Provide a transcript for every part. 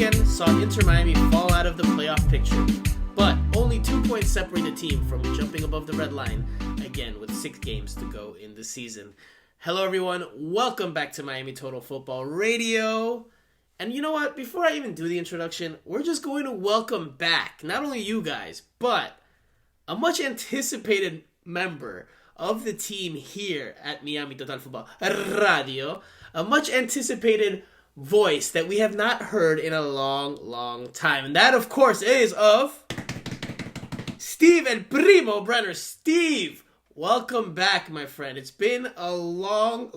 weekend saw Intermiami fall out of the playoff picture, but only 2 points separate the team from jumping above the red line, again with 6 games to go in the season. Hello everyone, welcome back to Miami Total Football Radio. And you know what, before I even do the introduction, we're just going to welcome back, not only you guys, but a much anticipated member of the team here at Miami Total Football Radio, a much anticipated voice that we have not heard in a long time. And that, of course, is of Steve and Primo Brenner. Steve, welcome back, my friend. It's been a long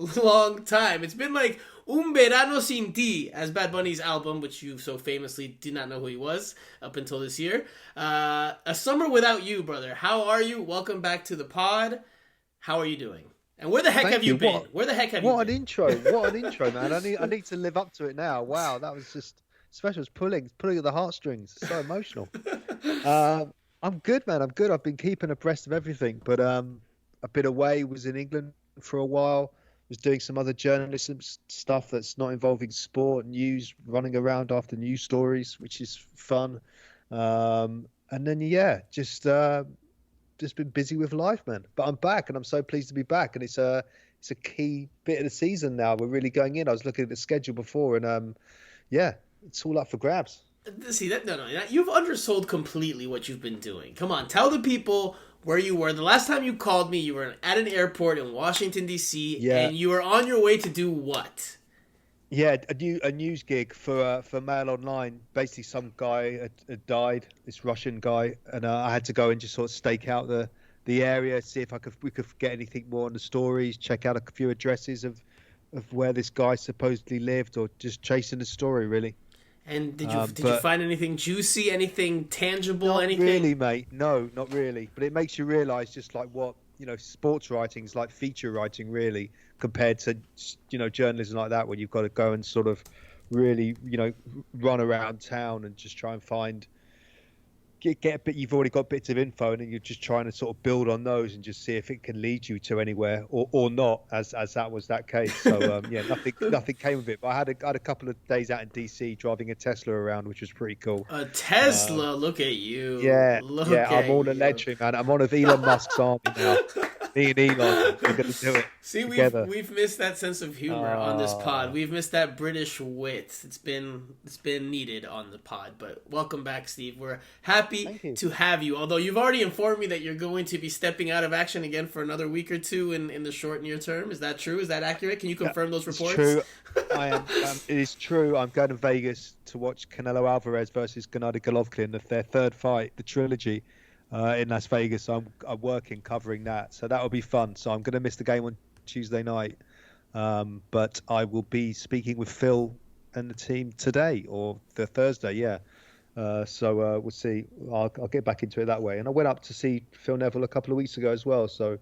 time. It's been like Un Verano Sin Ti, as Bad Bunny's album, which you so famously did not know who he was up until this year. A summer without you, brother. How are you? Welcome back to the pod. How are you doing? And where the heck have you been? Where the heck have you been? What an intro, man. I need to live up to it now. Wow, that was just special. It's pulling at the heartstrings. So emotional. I'm good, man. I'm good. I've been keeping abreast of everything, but I've been away, was in England for a while, was doing some other journalism stuff that's not involving sport, news, running around after news stories, which is fun. And then, just been busy with life, man. But I'm back, and I'm so pleased to be back. And it's a key bit of the season now. We're really going in. I was looking at the schedule before, and it's all up for grabs. See that? No. You've undersold completely what you've been doing. Come on, tell the people where you were. The last time you called me, you were at an airport in Washington D.C. And you were on your way to do what? Yeah, a news gig for Mail Online. Basically, some guy had died, this Russian guy, and I had to go and just sort of stake out the area, see if we could get anything more on the stories, check out a few addresses of where this guy supposedly lived, or just chasing the story, really. And did you find anything juicy, anything tangible, not anything? Not really, mate. No, not really. But it makes you realise just like what, sports writing's like feature writing, really, compared to, journalism like that, where you've got to go and sort of really, run around town and just try and get a bit. You've already got bits of info, and then you're just trying to sort of build on those and just see if it can lead you to anywhere or not, as that was that case. So nothing came of it. But I had a couple of days out in DC driving a Tesla around, which was pretty cool. A Tesla, look at you. I'm on electric, man. I'm on of Elon Musk's army now. Me and Elon, we're going to do it. See, together. we've missed that sense of humor on this pod. We've missed that British wit. It's been needed on the pod. But welcome back, Steve. We're happy to have you. Although you've already informed me that you're going to be stepping out of action again for another week or two in the short near term. Is that true? Is that accurate? Can you confirm those reports? It's true. I am. It is true. I'm going to Vegas to watch Canelo Alvarez versus Gennady Golovkin, their third fight, the trilogy. In Las Vegas, so I'm working covering that, so that'll be fun. So I'm going to miss the game on Tuesday night, but I will be speaking with Phil and the team today or the Thursday. So we'll see. I'll get back into it that way. And I went up to see Phil Neville a couple of weeks ago as well. So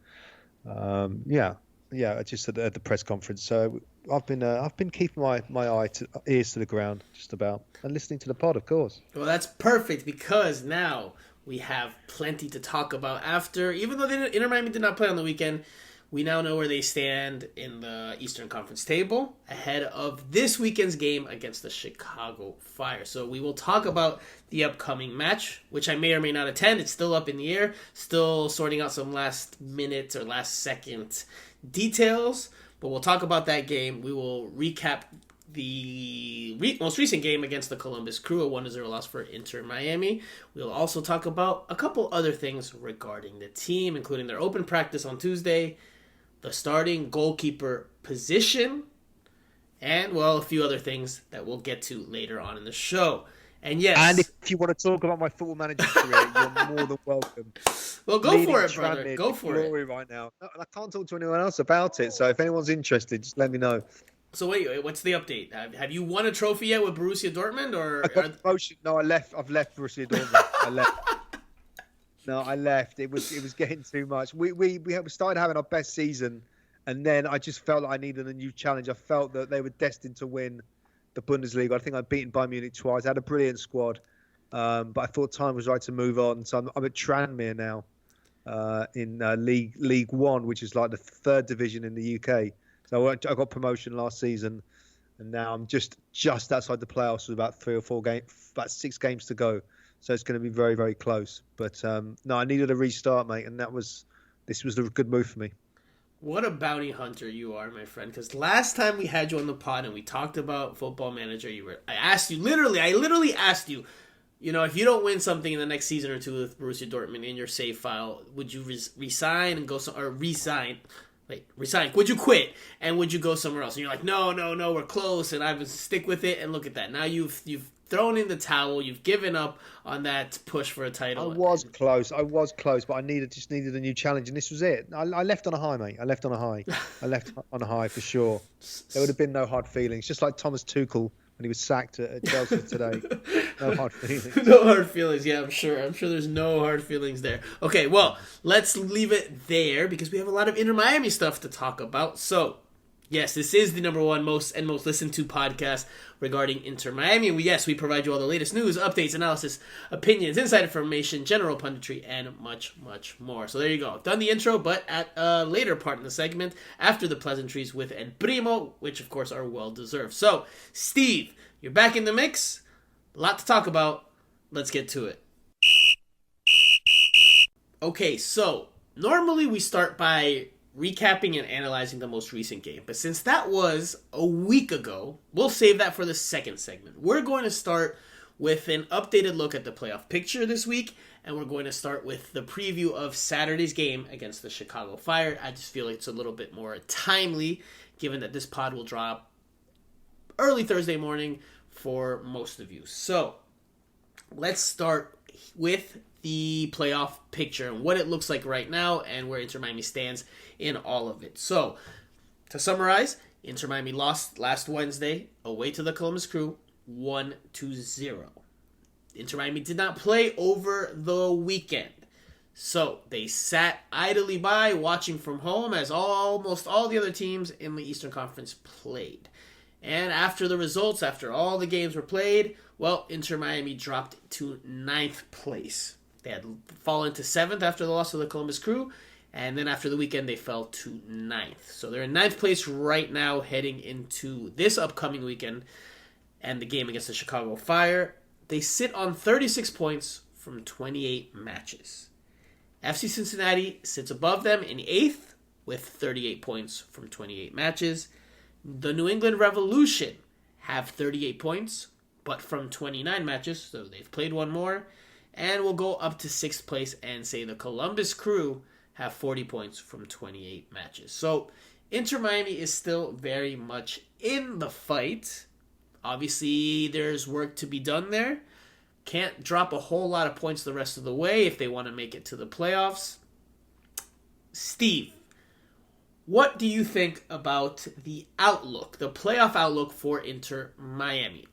just at the press conference. So I've been keeping my ears to the ground just about, and listening to the pod, of course. Well, that's perfect, because now we have plenty to talk about after. Even though Intermiami did not play on the weekend, we now know where they stand in the Eastern Conference table ahead of this weekend's game against the Chicago Fire. So we will talk about the upcoming match, which I may or may not attend. It's still up in the air, still sorting out some last minute or last second details. But we'll talk about that game. We will recap the most recent game against the Columbus Crew, a 1-0 loss for Intermiami. We'll also talk about a couple other things regarding the team, including their open practice on Tuesday, the starting goalkeeper position, and, well, a few other things that we'll get to later on in the show. And yes. And if you want to talk about my football manager career, you're more than welcome. Well, go for it, brother. Go for it. Right now. I can't talk to anyone else about it, so if anyone's interested, just let me know. So wait, what's the update? Have you won a trophy yet with Borussia Dortmund, or? I got promotion. No, I've left Borussia Dortmund. I left. It was getting too much. We started having our best season, and then I just felt like I needed a new challenge. I felt that they were destined to win the Bundesliga. I think I'd beaten Bayern Munich twice. I had a brilliant squad, but I thought time was right to move on. So I'm at Tranmere now, in League One, which is like the third division in the UK. So I got promotion last season, and now I'm just outside the playoffs with about 6 games to go. So it's going to be very, very close. But no, I needed a restart, mate, and this was a good move for me. What a bounty hunter you are, my friend. Because last time we had you on the pod and we talked about Football Manager, I literally asked you, if you don't win something in the next season or two with Borussia Dortmund in your save file, would you resign and go resign? Resign. Would you quit and would you go somewhere else? And you're like, no, we're close, and I would stick with it. And look at that. Now you've thrown in the towel. You've given up on that push for a title. I was close, but I just needed a new challenge, and this was it. I left on a high, mate. I left on a high for sure. There would have been no hard feelings, just like Thomas Tuchel when he was sacked at Chelsea today. No hard feelings. No hard feelings. Yeah, I'm sure there's no hard feelings there. Okay, well, let's leave it there because we have a lot of Intermiami stuff to talk about. So, yes, this is the number one most listened to podcast regarding Intermiami. We provide you all the latest news, updates, analysis, opinions, inside information, general punditry, and much, much more. So there you go. I've done the intro, but at a later part in the segment, after the pleasantries with El Primo, which of course are well deserved. So, Steve, you're back in the mix. A lot to talk about. Let's get to it. Okay, so normally we start by recapping and analyzing the most recent game. But since that was a week ago, we'll save that for the second segment. We're going to start with an updated look at the playoff picture this week, and we're going to start with the preview of Saturday's game against the Chicago Fire. I just feel like it's a little bit more timely, given that this pod will drop early Thursday morning for most of you. So, let's start with the playoff picture and what it looks like right now and where Inter Miami stands in all of it. So, to summarize, Inter Miami lost last Wednesday away to the Columbus Crew 1-0. Inter Miami did not play over the weekend. So, they sat idly by watching from home as almost all the other teams in the Eastern Conference played. And after the results, after all the games were played, well, Inter Miami dropped to 9th place. They had fallen to 7th after the loss of the Columbus Crew, and then after the weekend, they fell to 9th. So they're in 9th place right now, heading into this upcoming weekend and the game against the Chicago Fire. They sit on 36 points from 28 matches. FC Cincinnati sits above them in 8th with 38 points from 28 matches. The New England Revolution have 38 points, but from 29 matches, so they've played one more. And we'll go up to 6th place and say the Columbus Crew have 40 points from 28 matches. So Inter Miami is still very much in the fight. Obviously, there's work to be done there. Can't drop a whole lot of points the rest of the way if they want to make it to the playoffs. Steve, what do you think about the outlook, the playoff outlook for Inter Miami?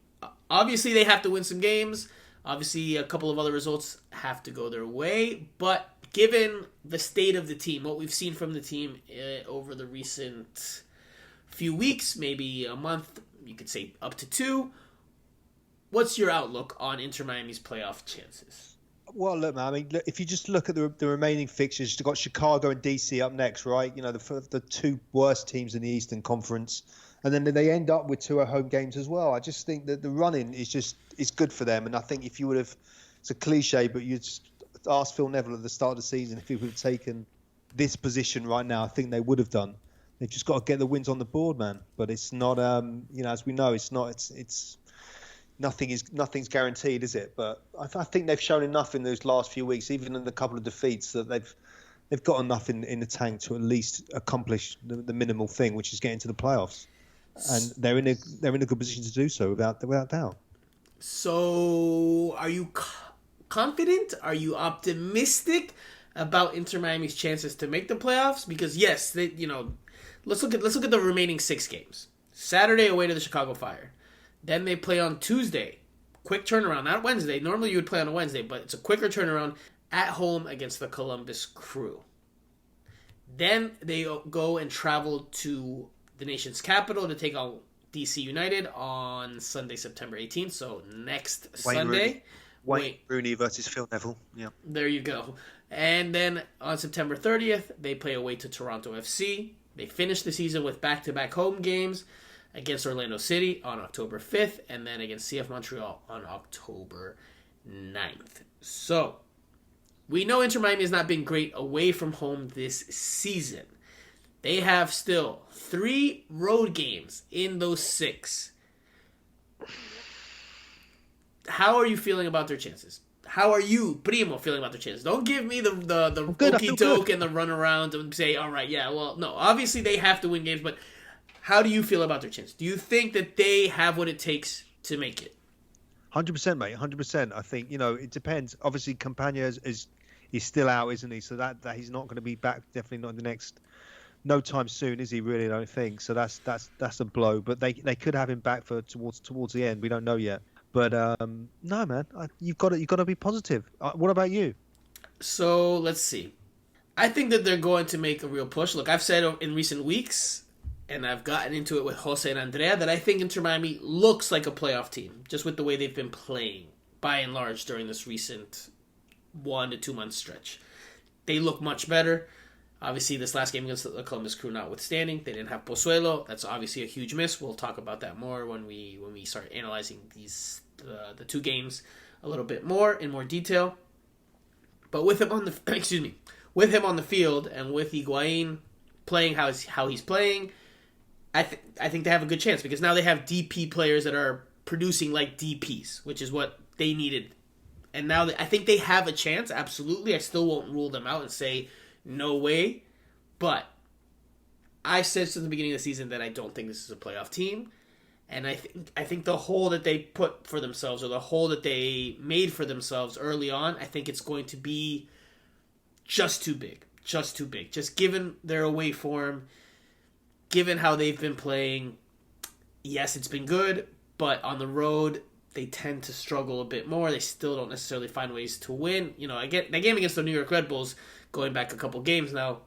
Obviously, they have to win some games. Obviously, a couple of other results have to go their way. But given the state of the team, what we've seen from the team over the recent few weeks, maybe a month, you could say up to 2, what's your outlook on Inter Miami's playoff chances? Well, look, man. I mean, if you just look at the remaining fixtures, you've got Chicago and DC up next, right? The 2 worst teams in the Eastern Conference, and then they end up with 2 home games as well. I just think that the running is good for them, and I think if you would have, it's a cliche, but you just asked Phil Neville at the start of the season if he would have taken this position right now, I think they would have done. They've just got to get the wins on the board, man. But it's not, as we know, it's not. It's nothing's guaranteed, is it? But I think they've shown enough in those last few weeks, even in the couple of defeats, that they've got enough in the tank to at least accomplish the minimal thing, which is getting to the playoffs, and they're in a good position to do so without doubt. So, are you confident? Are you optimistic about Inter Miami's chances to make the playoffs? Because yes, let's look at the remaining 6 games. Saturday away to the Chicago Fire. Then they play on Tuesday. Quick turnaround, not Wednesday. Normally you would play on a Wednesday, but it's a quicker turnaround at home against the Columbus Crew. Then they go and travel to the nation's capital to take on DC United on Sunday, September 18th. So next Sunday. Wayne Rooney versus Phil Neville. Yeah. There you go. And then on September 30th, they play away to Toronto FC. They finish the season with back-to-back home games against Orlando City on October 5th, and then against CF Montreal on October 9th. So, we know Inter Miami has not been great away from home this season. They have still 3 road games in those 6. How are you feeling about their chances? How are you, Primo, feeling about their chances? Don't give me the okey-doke and the runaround and say, all right, yeah, well, no. Obviously, they have to win games, but how do you feel about their chances? Do you think that they have what it takes to make it? 100%, mate. 100%. I think, it depends. Obviously, Campagna is still out, isn't he? So that he's not going to be back. Definitely not in the next. No time soon, is he? Really, I don't think. So that's a blow. But they could have him back for towards the end. We don't know yet. But no, man, you've got to be positive. What about you? So let's see. I think that they're going to make a real push. Look, I've said in recent weeks, and I've gotten into it with Jose and Andrea, that I think Inter Miami looks like a playoff team, just with the way they've been playing, by and large, during this recent 1 to 2 month stretch. They look much better. Obviously, this last game against the Columbus Crew notwithstanding, they didn't have Pozuelo. That's obviously a huge miss. We'll talk about that more when we start analyzing the 2 games a little bit more in more detail. But with him on the with him on the field and with Higuain playing how he's playing, I think they have a good chance, because now they have DP players that are producing like DPs, which is what they needed. And now I think they have a chance. Absolutely, I still won't rule them out and say no way, but I said since the beginning of the season that I don't think this is a playoff team, and I think the hole that they put for themselves, or the hole that they made for themselves early on, I think it's going to be just too big. Just given their away form, given how they've been playing. Yes, it's been good, but on the road they tend to struggle a bit more. They still don't necessarily find ways to win. Again, that game against the New York Red Bulls, going back a couple games now,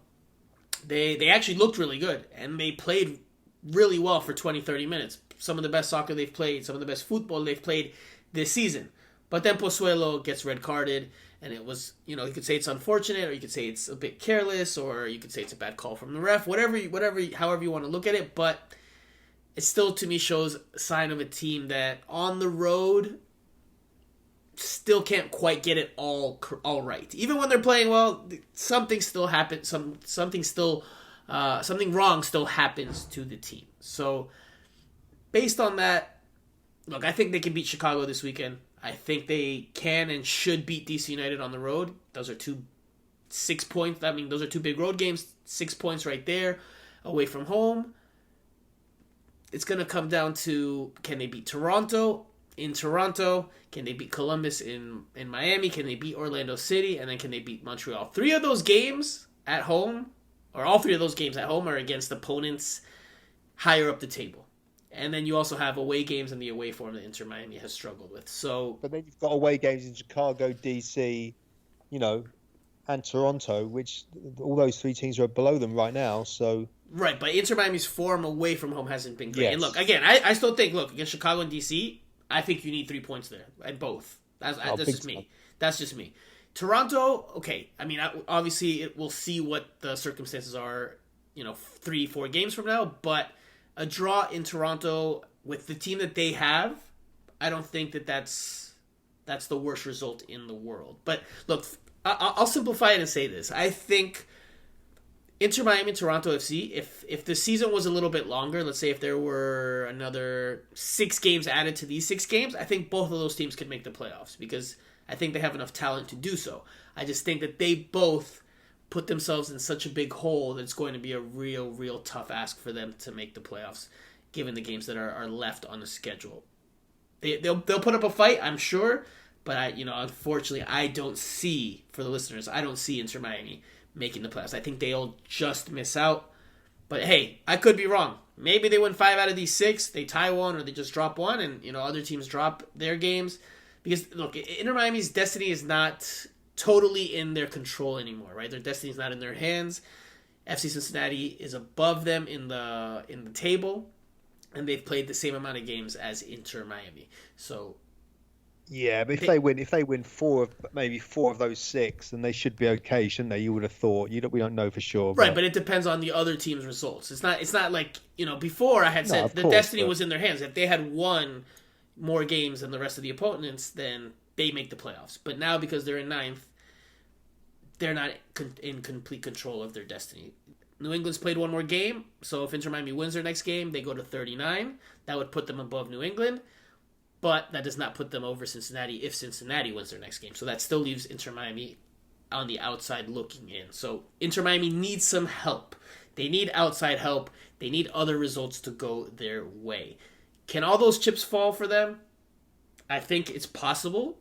they actually looked really good, and they played really well for 20, 30 minutes. Some of the best soccer they've played, some of the best football they've played this season. But then Pozuelo gets red carded, and it was, you could say it's unfortunate, or you could say it's a bit careless, or you could say it's a bad call from the ref, however you want to look at it. But it still, to me, shows a sign of a team that on the road still can't quite get it all right. Even when they're playing well, something still happens. Something wrong still happens to the team. So, based on that, look, I think they can beat Chicago this weekend. I think they can and should beat DC United on the road. Those are 6 points. I mean, those are 2 big road games. 6 points right there, away from home. It's going to come down to, can they beat Toronto in Toronto? Can they beat Columbus in Miami? Can they beat Orlando City? And then can they beat Montreal? 3 of those games at home, or all 3 of those games at home, are against opponents higher up the table. And then you also have away games in the away form that Inter Miami has struggled with. But then you've got away games in Chicago, DC, and Toronto, which all those 3 teams are below them right now. So right, but Inter Miami's form away from home hasn't been great. Yes. And look, again, I still think, against Chicago and DC, I think you need 3 points there at both. That's just me. That's just me. Toronto, okay. I mean, obviously, we'll see what the circumstances are, 3-4 games from now. But a draw in Toronto with the team that they have, I don't think that's the worst result in the world. But look, I'll simplify it and say this. I think Inter Miami and Toronto FC, if the season was a little bit longer, let's say if there were another 6 games added to these 6 games, I think both of those teams could make the playoffs, because I think they have enough talent to do so. I just think that they both put themselves in such a big hole that it's going to be a real tough ask for them to make the playoffs, given the games that are left on the schedule. They'll put up a fight, I'm sure, but unfortunately, I don't see, for the listeners, I don't see Inter Miami making the playoffs. I think they'll just miss out. But hey, I could be wrong. Maybe they win 5 out of these 6, they tie 1, or they just drop 1, and other teams drop their games. Because look, Inter Miami's destiny is not totally in their control anymore, right? Their destiny is not in their hands. FC Cincinnati is above them in the table, and they've played the same amount of games as Inter Miami. So Yeah, but if they win maybe four of those six, then they should be okay, shouldn't they? You would have thought. We don't know for sure, Right, but but it depends on the other team's results. It's not like, before I had no, said of the course. destiny But was in their hands. If they had won more games than the rest of the opponents, then they make the playoffs. But now, because they're in ninth, they're not in complete control of their destiny. New England's played one more game, so if Inter Miami wins their next game, they go to 39. That would put them above New England, but that does not put them over Cincinnati if Cincinnati wins their next game. So that still leaves Inter Miami on the outside looking in. So Inter Miami needs some help. They need outside help. They need other results to go their way. Can all those chips fall for them? I think it's possible.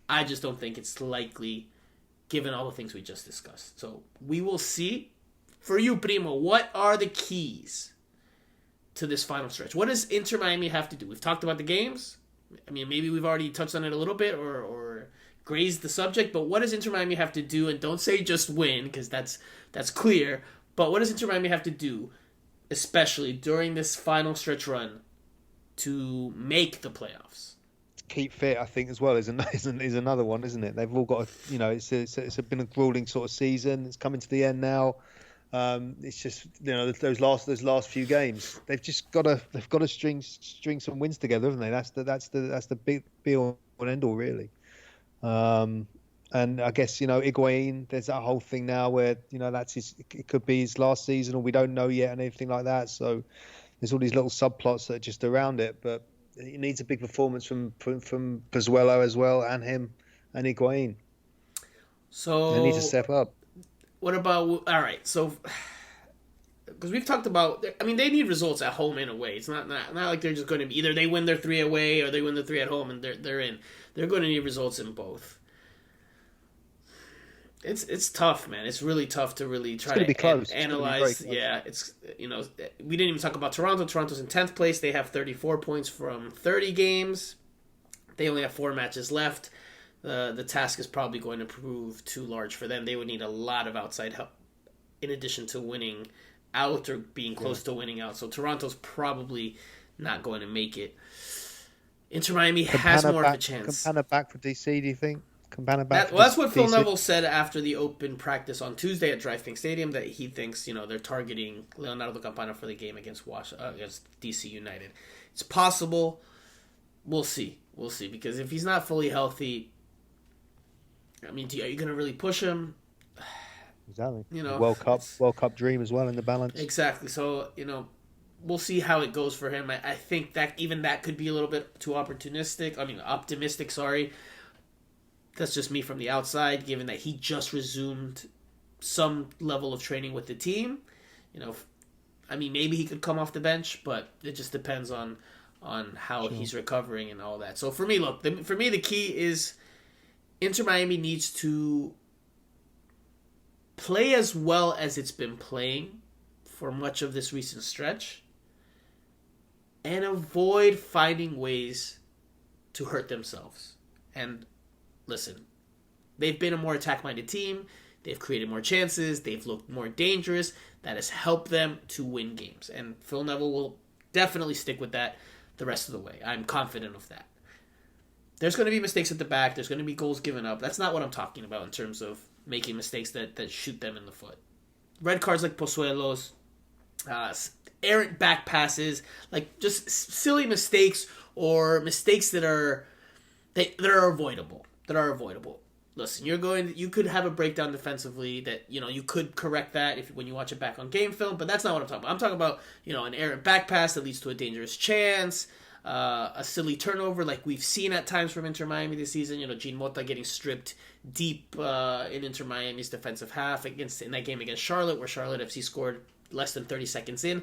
I just don't think it's likely given all the things we just discussed. So we will see. For you, Primo, what are the keys to this final stretch? What does Inter Miami have to do? We've talked about the games. I mean, maybe we've already touched on it a little bit or grazed the subject, but what does Inter Miami have to do? And don't say just win, because that's clear. But what does Inter Miami have to do, especially during this final stretch run, to make the playoffs? keep fit, I think, as well is another one, isn't it? They've all got, it's been a grueling sort of season. It's coming to the end now. It's just those last few games. They've got to string some wins together, haven't they? That's the big be all and end all, really. And I guess Higuain. There's that whole thing now where it could be his last season, or we don't know yet, and everything like that. So there's all these little subplots that are just around it, but he needs a big performance from Pozuelo as well, and him and Higuain. So they need to step up. What about all right? So because we've talked about, I mean, they need results at home and away. It's not like they're just going to be either they win their 3 away or they win the 3 at home and they're in. They're going to need results in both. It's tough, man. It's really tough to really try to analyze. Yeah, it's we didn't even talk about Toronto. Toronto's in 10th place. They have 34 points from 30 games. They only have 4 matches left. The task is probably going to prove too large for them. They would need a lot of outside help in addition to winning out or being close to winning out. So Toronto's probably not going to make it. Inter Miami has more of a chance. Campana back for DC, do you think? That's what Phil Neville said after the open practice on Tuesday at Drive Pink Stadium, that he thinks they're targeting Leonardo Campana for the game against DC United. It's possible. We'll see, because if he's not fully healthy, I mean, are you going to really push him? Exactly. World Cup dream as well in the balance. Exactly. So we'll see how it goes for him. I think that even that could be a little bit too optimistic. Sorry. That's just me from the outside, given that he just resumed some level of training with the team. Maybe he could come off the bench, but it just depends on how he's recovering and all that. So for me, the key is Inter Miami needs to play as well as it's been playing for much of this recent stretch and avoid finding ways to hurt themselves. And listen, they've been a more attack-minded team. They've created more chances. They've looked more dangerous. That has helped them to win games. And Phil Neville will definitely stick with that the rest of the way. I'm confident of that. There's going to be mistakes at the back. There's going to be goals given up. That's not what I'm talking about in terms of making mistakes that shoot them in the foot. Red cards like Pozuelo's, errant back passes, like just silly mistakes or mistakes that are avoidable. Listen, you could have a breakdown defensively that you could correct that when you watch it back on game film, but that's not what I'm talking about. I'm talking about an errant back pass that leads to a dangerous chance, a silly turnover like we've seen at times from Inter Miami this season. Jean Mota getting stripped deep in Inter Miami's defensive half in that game against Charlotte, where Charlotte FC scored less than 30 seconds in.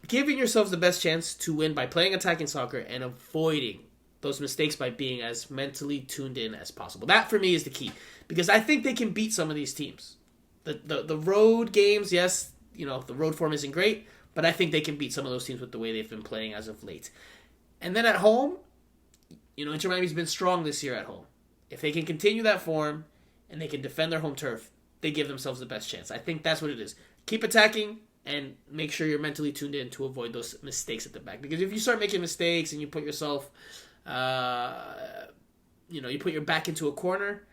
Giving yourselves the best chance to win by playing attacking soccer and avoiding those mistakes by being as mentally tuned in as possible. That, for me, is the key. Because I think they can beat some of these teams. The road games, yes, the road form isn't great, but I think they can beat some of those teams with the way they've been playing as of late. And then at home, Inter Miami's been strong this year at home. If they can continue that form and they can defend their home turf, they give themselves the best chance. I think that's what it is. Keep attacking and make sure you're mentally tuned in to avoid those mistakes at the back. Because if you start making mistakes and you put yourself you put your back into a corner,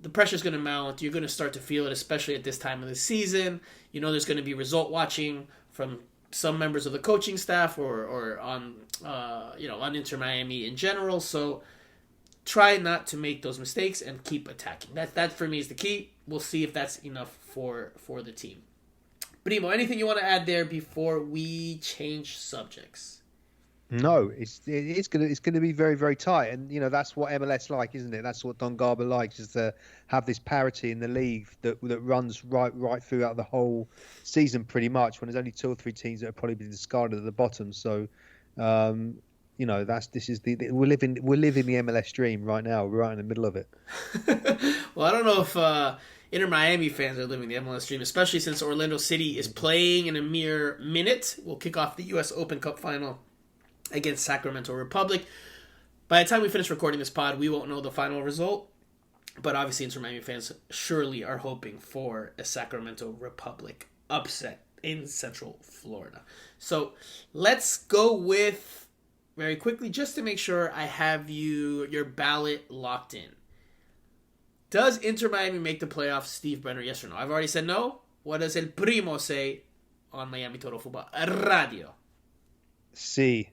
the pressure's going to mount. You're going to start to feel it, especially at this time of the season. There's going to be result watching from some members of the coaching staff or on Intermiami in general. So try not to make those mistakes and keep attacking. That for me is the key. We'll see if that's enough for the team. Primo, anything you want to add there before we change subjects? No, it's gonna be very, very tight, and that's what MLS like, isn't it? That's what Don Garber likes, is to have this parity in the league that runs right throughout the whole season, pretty much. When there's only 2 or 3 teams that have probably been discarded at the bottom, so we're living the MLS dream right now. We're right in the middle of it. Well, I don't know if Inter-Miami fans are living the MLS dream, especially since Orlando City is playing in a mere minute. We'll kick off the U.S. Open Cup final against Sacramento Republic. By the time we finish recording this pod, we won't know the final result, but obviously Inter-Miami fans surely are hoping for a Sacramento Republic upset in Central Florida. So let's go with, very quickly, just to make sure I have your ballot locked in. Does Inter-Miami make the playoffs, Steve Brenner, yes or no? I've already said no. What does El Primo say on Miami Total Football Radio? Sí,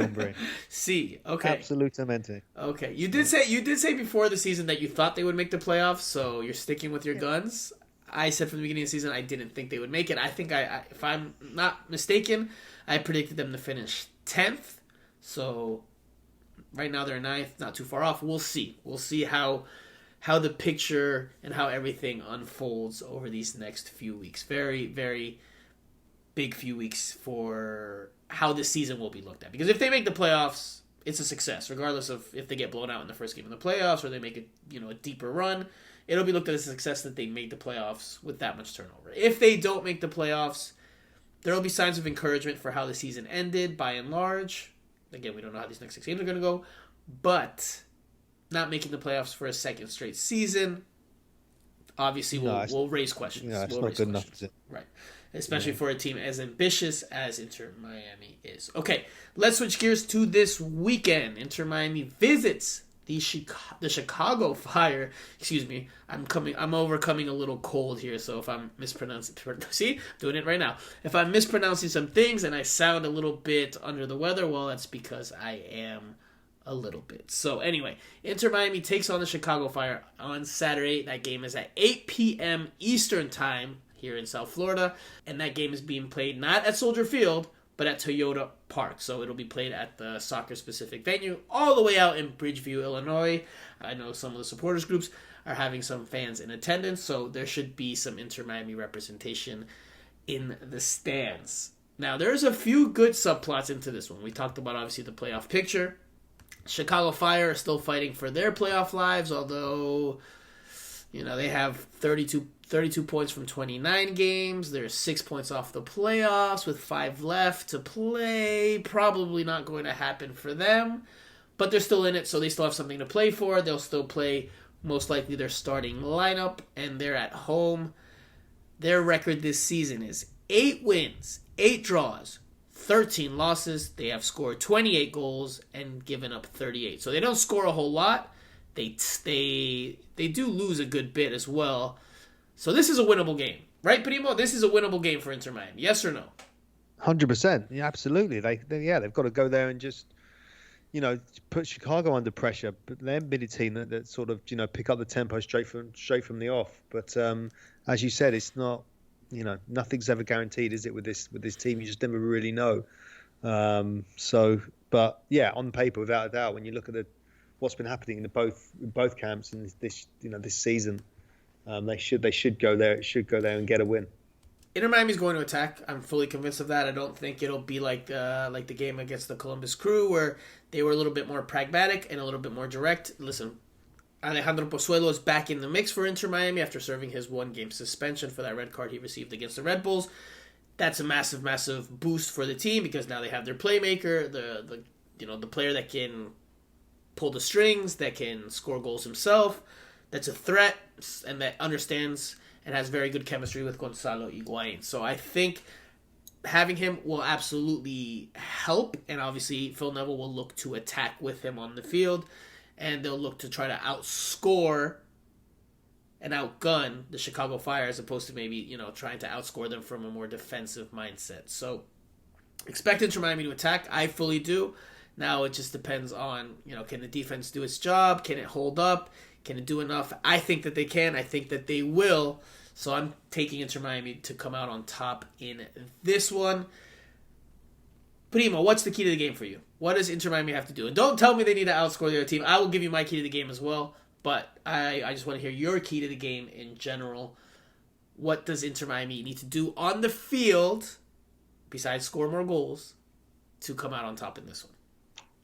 hombre. Sí, okay. Absolutamente. Okay, you did say before the season that you thought they would make the playoffs, so you're sticking with your guns. I said from the beginning of the season I didn't think they would make it. I think if I'm not mistaken, I predicted them to finish 10th. So right now they're 9th, not too far off. We'll see. We'll see how the picture and how everything unfolds over these next few weeks. Very, very big few weeks for how this season will be looked at. Because if they make the playoffs, it's a success, regardless of if they get blown out in the first game of the playoffs or they make a deeper run. It'll be looked at as a success that they made the playoffs with that much turnover. If they don't make the playoffs, there will be signs of encouragement for how the season ended, by and large. Again, we don't know how these next 6 games are going to go. But not making the playoffs for a second straight season, obviously we'll raise questions. Yeah, it's not good enough, is it? Right. Especially for a team as ambitious as Inter-Miami is. Okay, let's switch gears to this weekend. Inter-Miami visits the Chicago Fire. Excuse me, I'm overcoming a little cold here, so if I'm mispronouncing, doing it right now. If I'm mispronouncing some things and I sound a little bit under the weather, well, that's because I am a little bit. So anyway, Inter-Miami takes on the Chicago Fire on Saturday. That game is at 8 p.m. Eastern Time here in South Florida, and that game is being played not at Soldier Field, but at Toyota Park. So it'll be played at the soccer-specific venue all the way out in Bridgeview, Illinois. I know some of the supporters groups are having some fans in attendance, so there should be some Inter-Miami representation in the stands. Now, there's a few good subplots into this one. We talked about, obviously, the playoff picture. Chicago Fire are still fighting for their playoff lives, although they have 32 points from 29 games. They're 6 points off the playoffs with 5 left to play. Probably not going to happen for them, but they're still in it, so they still have something to play for. They'll still play most likely their starting lineup, and they're at home. Their record this season is 8 wins, 8 draws, 13 losses. They have scored 28 goals and given up 38. So they don't score a whole lot. They do lose a good bit as well. So this is a winnable game. Right, Primo? This is a winnable game for Inter-Miami. Yes or no? 100%. Yeah, absolutely. They've got to go there and just, put Chicago under pressure. But they're a team that sort of, pick up the tempo straight from the off. But as you said, it's not, nothing's ever guaranteed, is it, with this team? You just never really know. But yeah, on paper, without a doubt, when you look at what's been happening in both camps in this season, they should go there. It should go there and get a win. Inter-Miami's going to attack. I'm fully convinced of that. I don't think it'll be like the game against the Columbus Crew, where they were a little bit more pragmatic and a little bit more direct. Listen, Alejandro Pozuelo is back in the mix for Inter-Miami after serving his 1-game suspension for that red card he received against the Red Bulls. That's a massive, massive boost for the team because now they have their playmaker, the player that can pull the strings, that can score goals himself, that's a threat, and that understands and has very good chemistry with Gonzalo Higuain. So I think having him will absolutely help, and obviously Phil Neville will look to attack with him on the field, and they'll look to try to outscore and outgun the Chicago Fire as opposed to maybe, trying to outscore them from a more defensive mindset. So expect Inter Miami to attack. I fully do. Now it just depends on, can the defense do its job? Can it hold up? Can it do enough? I think that they can. I think that they will. So I'm taking Inter Miami to come out on top in this one. Primo, what's the key to the game for you? What does Inter Miami have to do? And don't tell me they need to outscore the other team. I will give you my key to the game as well. But I just want to hear your key to the game in general. What does Inter Miami need to do on the field, besides score more goals, to come out on top in this one?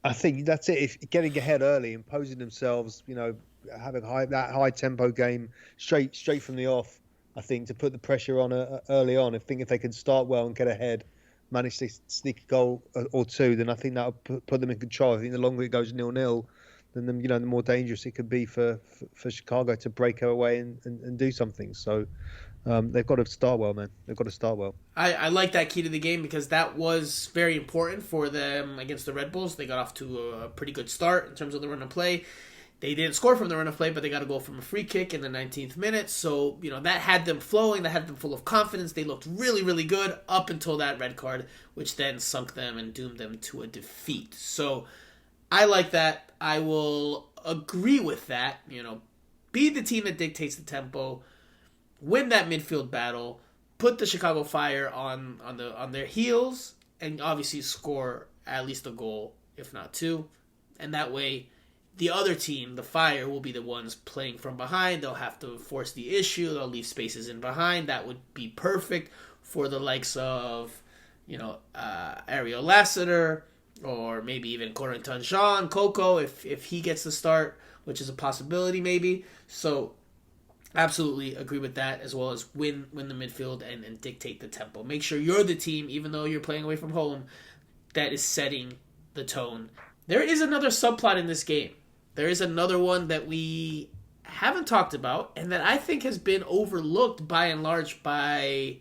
I think that's it. If getting ahead early, imposing themselves, having that high tempo game straight from the off. I think to put the pressure on early on. I think if they can start well and get ahead, manage to sneak a goal or two, then I think that'll put them in control. I think the longer it goes 0-0, then the more dangerous it could be for Chicago to break away and do something. So they've got to start well, man. They've got to start well. I like that key to the game because that was very important for them against the Red Bulls. They got off to a pretty good start in terms of the run of play. They didn't score from the run of play, but they got a goal from a free kick in the 19th minute. So, that had them flowing. That had them full of confidence. They looked really, really good up until that red card, which then sunk them and doomed them to a defeat. So, I like that. I will agree with that. Be the team that dictates the tempo, win that midfield battle, put the Chicago Fire on their heels, and obviously score at least a goal, if not two. And that way, the other team, the Fire, will be the ones playing from behind. They'll have to force the issue. They'll leave spaces in behind. That would be perfect for the likes of, Ariel Lassiter, or maybe even Corentin Jean, Coco, if he gets the start, which is a possibility maybe. So absolutely agree with that, as well as win the midfield and dictate the tempo. Make sure you're the team, even though you're playing away from home, that is setting the tone. There is another subplot in this game. There is another one that we haven't talked about and that I think has been overlooked by and large by,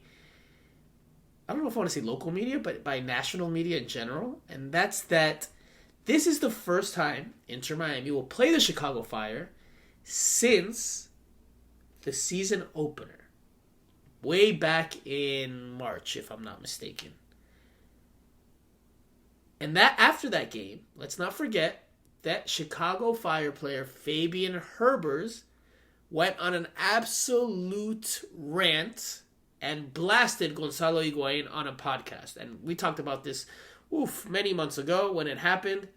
I don't know if I want to say local media, but by national media in general. And that's that this is the first time Inter Miami will play the Chicago Fire since the season opener. Way back in March, if I'm not mistaken. And that after that game, let's not forget that Chicago Fire player Fabian Herbers went on an absolute rant and blasted Gonzalo Higuain on a podcast. And we talked about this many months ago when it happened.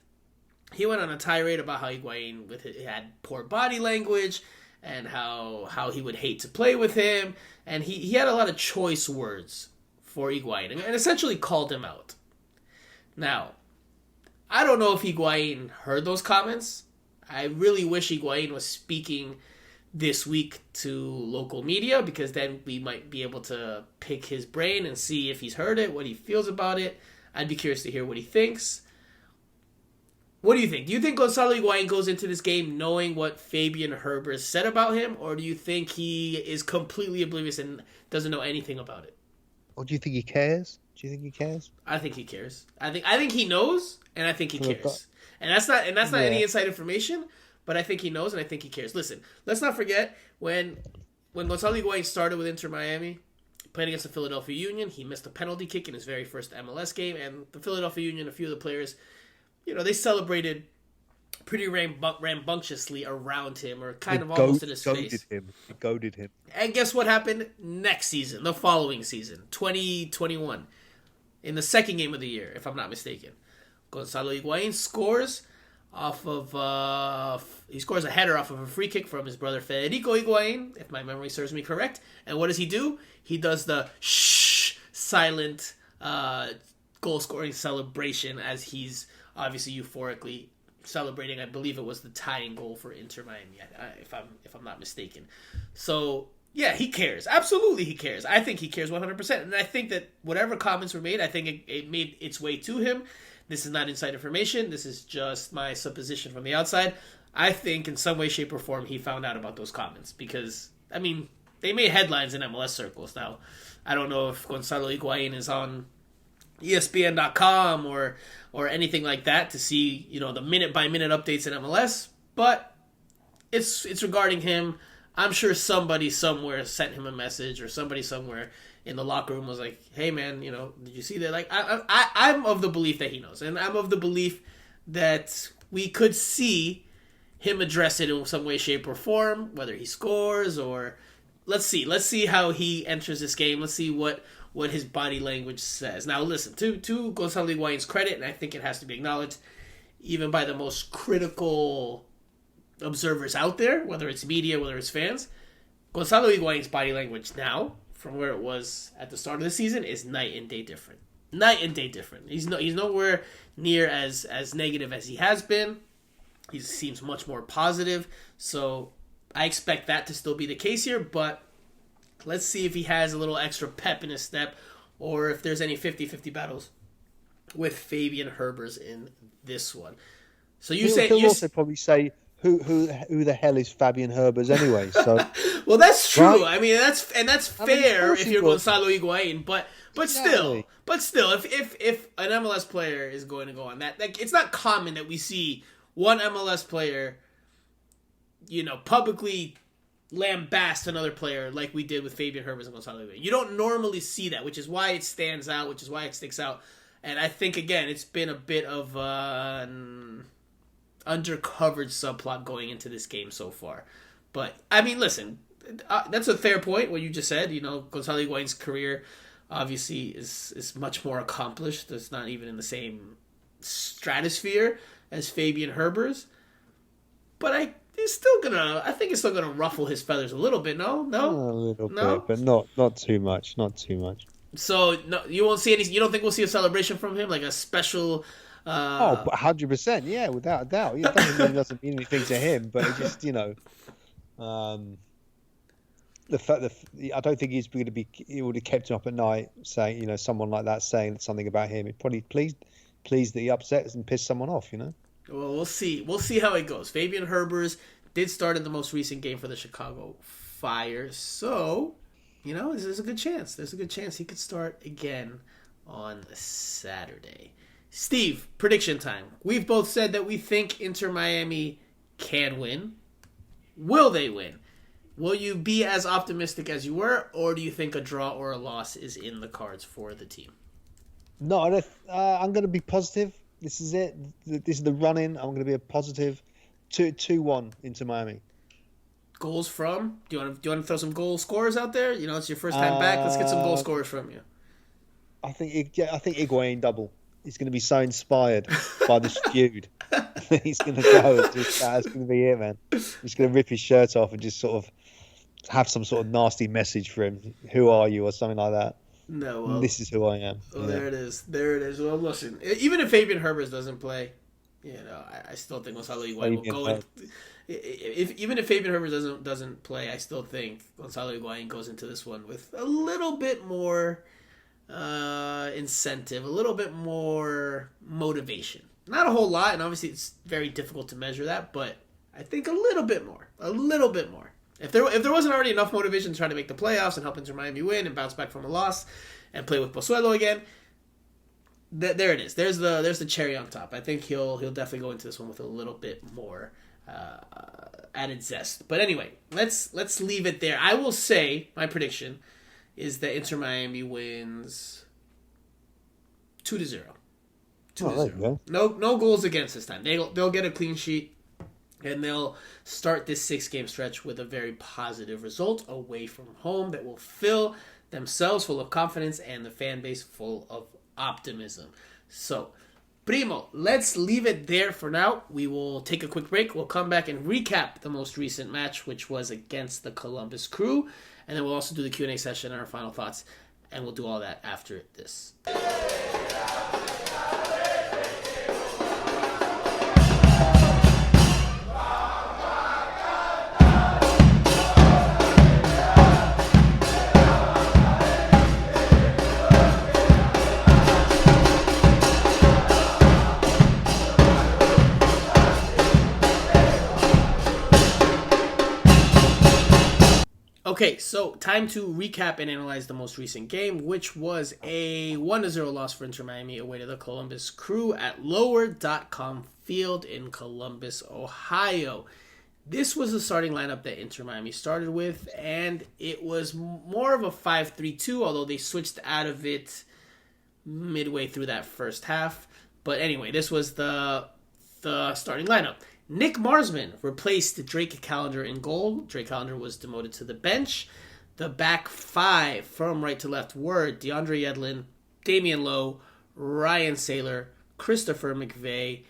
He went on a tirade about how Higuain had poor body language and how he would hate to play with him. And he had a lot of choice words for Higuain and essentially called him out. Now, I don't know if Higuain heard those comments. I really wish Higuain was speaking this week to local media, because then we might be able to pick his brain and see if he's heard it, what he feels about it. I'd be curious to hear what he thinks. What do you think? Do you think Gonzalo Higuain goes into this game knowing what Fabian Herbers said about him, or do you think he is completely oblivious and doesn't know anything about it? Or do you think he cares? Do you think he cares? I think he cares. I think he knows, and I think he cares. And that's not any inside information, but I think he knows, and I think he cares. Listen, let's not forget when Gonzalo Higuain started with Inter Miami, playing against the Philadelphia Union, he missed a penalty kick in his very first MLS game, and the Philadelphia Union, a few of the players, they celebrated pretty rambunctiously around him, or kind of almost in his face. It goaded him. And guess what happened next season, the following season, 2021, in the second game of the year, if I'm not mistaken. Gonzalo Higuain scores he scores a header off of a free kick from his brother Federico Higuain, if my memory serves me correct. And what does he do? He does the silent goal-scoring celebration as he's obviously euphorically celebrating. I believe it was the tying goal for Inter Miami, if I'm not mistaken. So yeah, he cares. Absolutely, he cares. I think he cares 100%. And I think that whatever comments were made, I think it made its way to him. This is not inside information. This is just my supposition from the outside. I think in some way, shape, or form, he found out about those comments because, they made headlines in MLS circles. Now, I don't know if Gonzalo Higuain is on ESPN.com or anything like that to see, the minute by minute updates in MLS, but it's regarding him. I'm sure somebody somewhere sent him a message, or somebody somewhere in the locker room was like, "Hey man, did you see that?" Like I'm of the belief that he knows, and I'm of the belief that we could see him address it in some way, shape, or form, whether he scores or let's see how he enters this game. Let's see what his body language says. Now listen, to Gonzalo Higuain's credit, and I think it has to be acknowledged, even by the most critical observers out there, whether it's media, whether it's fans, Gonzalo Higuain's body language now, from where it was at the start of the season, is night and day different. Night and day different. He's nowhere near as negative as he has been. He seems much more positive. So I expect that to still be the case here, but let's see if he has a little extra pep in his step, or if there's any 50-50 battles with Fabian Herbers in this one. So he'll also probably say, who the hell is Fabian Herbers anyway? So well, that's true. Right? I mean, that's fair if you're Gonzalo Higuain, but still, if an MLS player is going to go on that, like, it's not common that we see one MLS player, publicly lambast another player like we did with Fabian Herbers and Gonzalo Higuain. You don't normally see that, which is why it stands out, which is why it sticks out. And I think, again, it's been a bit of an undercovered subplot going into this game so far. But, I mean, listen, that's a fair point, what you just said. Gonzalo Higuain's career obviously is much more accomplished. It's not even in the same stratosphere as Fabian Herbers. But I think it's still gonna ruffle his feathers a little bit. No, a little bit, but not too much. So no, you won't see any. You don't think we'll see a celebration from him, like a special? 100%, yeah, without a doubt. It doesn't mean anything to him, but it just the fact that I don't think he's going to be. He would have kept him up at night, saying someone like that saying something about him. It probably pleased that he upsets and pissed someone off. Well, we'll see. We'll see how it goes. Fabian Herbers did start in the most recent game for the Chicago Fire, so there's a good chance. There's a good chance he could start again on Saturday. Steve, prediction time. We've both said that we think Intermiami can win. Will they win? Will you be as optimistic as you were, or do you think a draw or a loss is in the cards for the team? No, I'm going to be positive. This is it. This is the run-in. I'm going to be a positive 2-1 into Miami. Goals from? Do you want to throw some goal scorers out there? It's your first time back. Let's get some goal scorers from you. I think Higuain double. He's going to be so inspired by this feud. He's going to go. That's going to be it, man. He's going to rip his shirt off and just sort of have some sort of nasty message for him. Who are you, or something like that. No, well, this is who I am. Well, yeah. There it is. Well, listen, even if Fabian Herbers doesn't play, I still think Gonzalo Higuain will go in. Even if Fabian Herbers doesn't play, I still think Gonzalo Higuain goes into this one with a little bit more incentive, a little bit more motivation. Not a whole lot, and obviously it's very difficult to measure that, but I think a little bit more. If there wasn't already enough motivation to try to make the playoffs and help Inter Miami win and bounce back from a loss and play with Pozuelo again, there it is. There's the cherry on top. I think he'll definitely go into this one with a little bit more added zest. But anyway, let's leave it there. I will say my prediction is that Inter Miami wins 2-0. 2-0. No goals against this time. They'll get a clean sheet. And they'll start this 6-game stretch with a very positive result away from home that will fill themselves full of confidence and the fan base full of optimism. So, Primo, let's leave it there for now. We will take a quick break. We'll come back and recap the most recent match, which was against the Columbus Crew. And then we'll also do the Q&A session and our final thoughts. And we'll do all that after this. Okay, so time to recap and analyze the most recent game, which was a 1-0 loss for Intermiami away to the Columbus Crew at Lower.com Field in Columbus, Ohio. This was the starting lineup that Intermiami started with, and it was more of a 5-3-2, although they switched out of it midway through that first half. But anyway, this was the starting lineup. Nick Marsman replaced Drake Callender in goal. Drake Callender was demoted to the bench. The back five from right to left were DeAndre Yedlin, Damian Lowe, Ryan Saylor, Christopher McVeigh,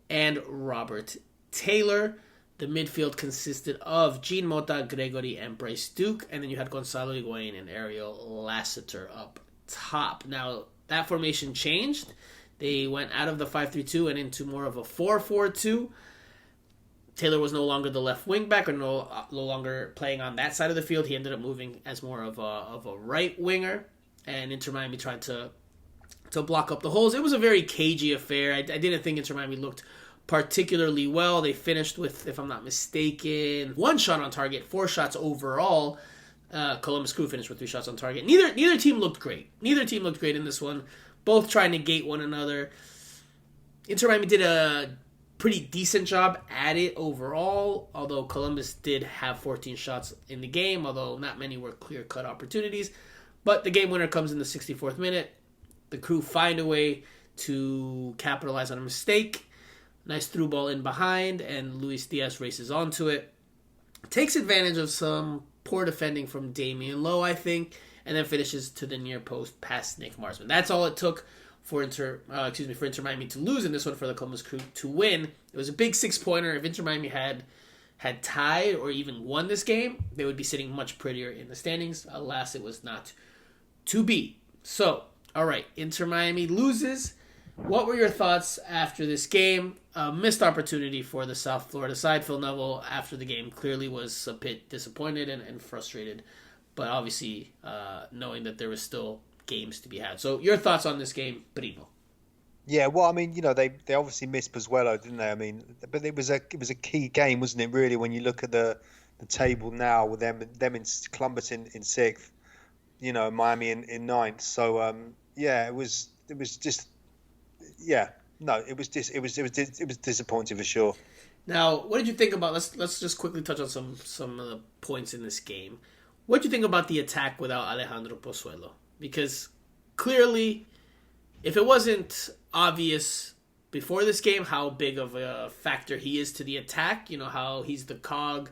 and Robert Taylor. The midfield consisted of Gene Mota, Gregory, and Bryce Duke. And then you had Gonzalo Higuain and Ariel Lassiter up top. Now, that formation changed. They went out of the 5-3-2 and into more of a 4-4-2. Taylor was no longer the left wing back, or no longer playing on that side of the field. He ended up moving as more of a right winger, and Inter Miami tried to block up the holes. It was a very cagey affair. I didn't think Inter Miami looked particularly well. They finished with, if I'm not mistaken, 1 shot on target, 4 shots overall. Columbus Crew finished with 3 shots on target. Neither team looked great. Neither team looked great in this one. Both trying to gate one another. Inter Miami did a pretty decent job at it overall, although Columbus did have 14 shots in the game, although not many were clear-cut opportunities. But the game winner comes in the 64th minute. The Crew find a way to capitalize on a mistake. Nice through ball in behind, and Luis Diaz races onto it. Takes advantage of some poor defending from Damian Lowe, I think, and then finishes to the near post past Nick Marsman. That's all it took for Inter Miami to lose in this one, for the Columbus Crew to win. It was a big 6-pointer. If Inter Miami had tied or even won this game, they would be sitting much prettier in the standings. Alas, it was not to be. So, all right, Inter Miami loses. What were your thoughts after this game? A missed opportunity for the South Florida side. Phil Neville, after the game, clearly was a bit disappointed and frustrated, but obviously knowing that there was still games to be had. So your thoughts on this game, Primo? Yeah, well, I mean, they obviously missed Pozuelo, didn't they? I mean, but it was a key game, wasn't it? Really, when you look at the table now with them in Columbus in 6th, Miami in 9th. So yeah, it was just it was disappointing for sure. Now, what did you think about? Let's just quickly touch on some of the points in this game. What did you think about the attack without Alejandro Pozuelo? Because clearly, if it wasn't obvious before this game how big of a factor he is to the attack, how he's the cog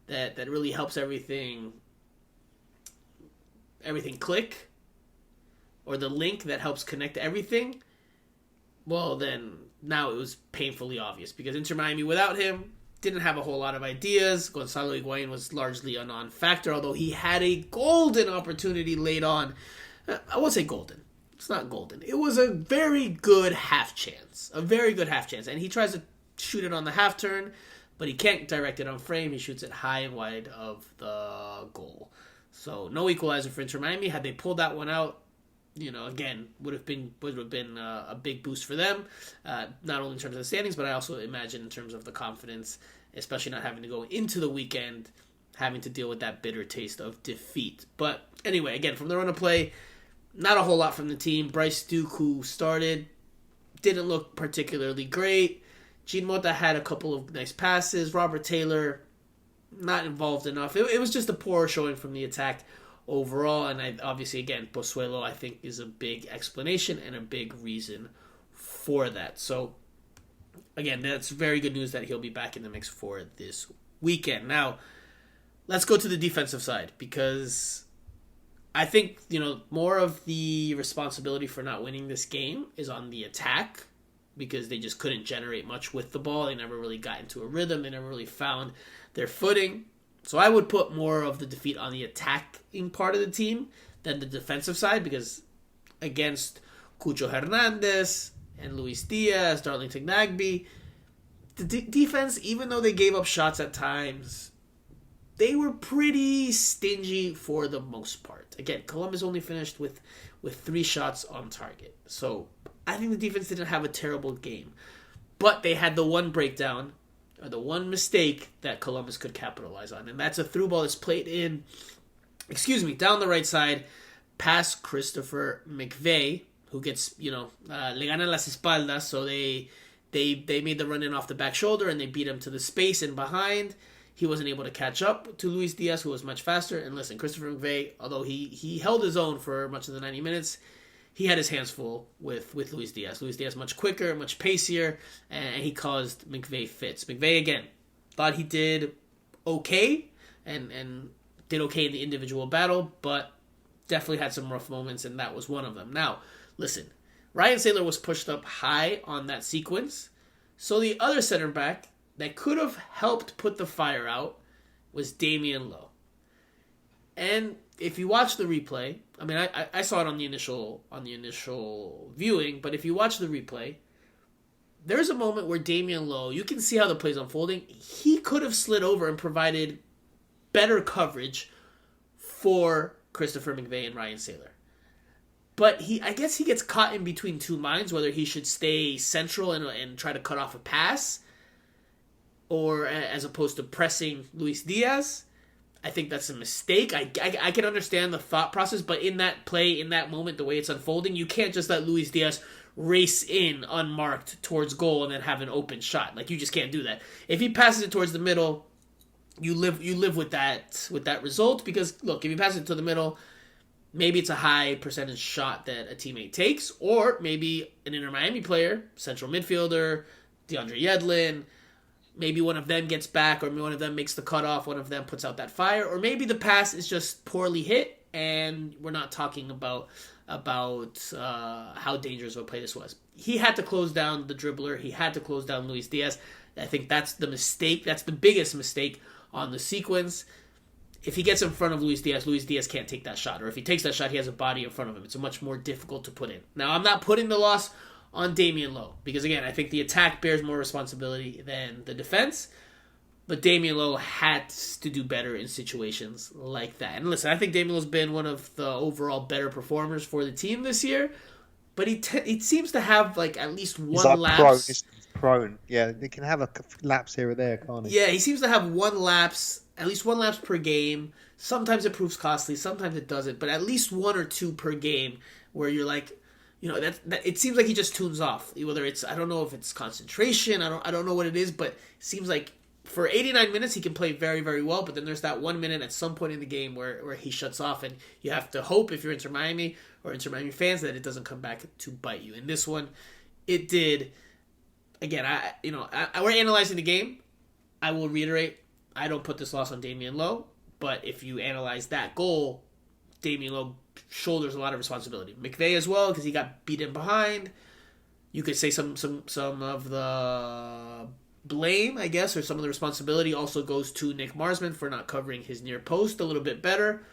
that really helps everything click, or the link that helps connect everything, well, then now it was painfully obvious, because Inter Miami without him didn't have a whole lot of ideas. Gonzalo Higuain was largely a non-factor, although he had a golden opportunity late on. I won't say golden. It's not golden. It was a very good half chance. And he tries to shoot it on the half turn, but he can't direct it on frame. He shoots it high and wide of the goal. So no equalizer for Inter Miami. Had they pulled that one out, again, would have been a big boost for them, not only in terms of the standings, but I also imagine in terms of the confidence, especially not having to go into the weekend, having to deal with that bitter taste of defeat. But anyway, again, from the run of play, not a whole lot from the team. Bryce Duke, who started, didn't look particularly great. Gene Mota had a couple of nice passes. Robert Taylor, not involved enough. It was just a poor showing from the attack overall, and obviously, again, Pozuelo, I think, is a big explanation and a big reason for that. So, again, that's very good news that he'll be back in the mix for this weekend. Now, let's go to the defensive side, because I think, more of the responsibility for not winning this game is on the attack, because they just couldn't generate much with the ball. They never really got into a rhythm. They never really found their footing. So I would put more of the defeat on the attacking part of the team than the defensive side, because against Cucho Hernandez and Luis Diaz, Darlington Nagbe, the defense, even though they gave up shots at times, they were pretty stingy for the most part. Again, Columbus only finished with 3 shots on target. So I think the defense didn't have a terrible game. But they had the one breakdown, or the one mistake, that Columbus could capitalize on. And that's a through ball that's played in down the right side, past Christopher McVeigh, who gets, le ganan las espaldas, so they made the run in off the back shoulder and they beat him to the space in behind. He wasn't able to catch up to Luis Diaz, who was much faster. And listen, Christopher McVeigh, although he held his own for much of the 90 minutes, he had his hands full with Luis Diaz. Luis Diaz much quicker, much pacier, and he caused McVeigh fits. McVeigh, again, thought he did okay and did okay in the individual battle, but definitely had some rough moments, and that was one of them. Now, listen, Ryan Saylor was pushed up high on that sequence, so the other center back that could have helped put the fire out was Damian Lowe. And if you watch the replay, I mean, I saw it on the initial viewing, but if you watch the replay, there's a moment where Damian Lowe, you can see how the play's unfolding. He could have slid over and provided better coverage for Christopher McVeigh and Ryan Saylor. But I guess he gets caught in between two minds, whether he should stay central and try to cut off a pass, or as opposed to pressing Luis Diaz. I think that's a mistake. I can understand the thought process, but in that play, in that moment, the way it's unfolding, you can't just let Luis Diaz race in unmarked towards goal and then have an open shot. Like, you just can't do that. If he passes it towards the middle, you live with that result, because look, if you pass it to the middle, maybe it's a high percentage shot that a teammate takes, or maybe an Intermiami player, central midfielder, DeAndre Yedlin, maybe one of them gets back, or one of them makes the cutoff, one of them puts out that fire, or maybe the pass is just poorly hit, and we're not talking about how dangerous of a play this was. He had to close down the dribbler. He had to close down Luis Diaz. I think that's the mistake. That's the biggest mistake on the sequence. If he gets in front of Luis Diaz can't take that shot. Or if he takes that shot, he has a body in front of him. It's much more difficult to put in. Now, I'm not putting the loss on Damian Lowe, because again, I think the attack bears more responsibility than the defense, but Damian Lowe had to do better in situations like that. And listen, I think Damian Lowe's been one of the overall better performers for the team this year, but he seems to have like at least one lapse. He's prone. Yeah, they can have a lapse here or there, can't he? Yeah, he seems to have one lapse, at least one lapse per game. Sometimes it proves costly, sometimes it doesn't, but at least one or two per game where you're like, that it seems like he just tunes off. Whether it's, I don't know if it's concentration, I don't know what it is, but it seems like for 89 minutes he can play very, very well, but then there's that 1 minute at some point in the game where he shuts off, and you have to hope, if you're Inter Miami or Inter Miami fans, that it doesn't come back to bite you. In this one, it did. Again, we're analyzing the game. I will reiterate, I don't put this loss on Damian Lowe, but if you analyze that goal, Damian Lowe shoulders a lot of responsibility. McVeigh as well, because he got beat in behind. You could say some of the blame, I guess, or some of the responsibility also goes to Nick Marsman for not covering his near post a little bit better.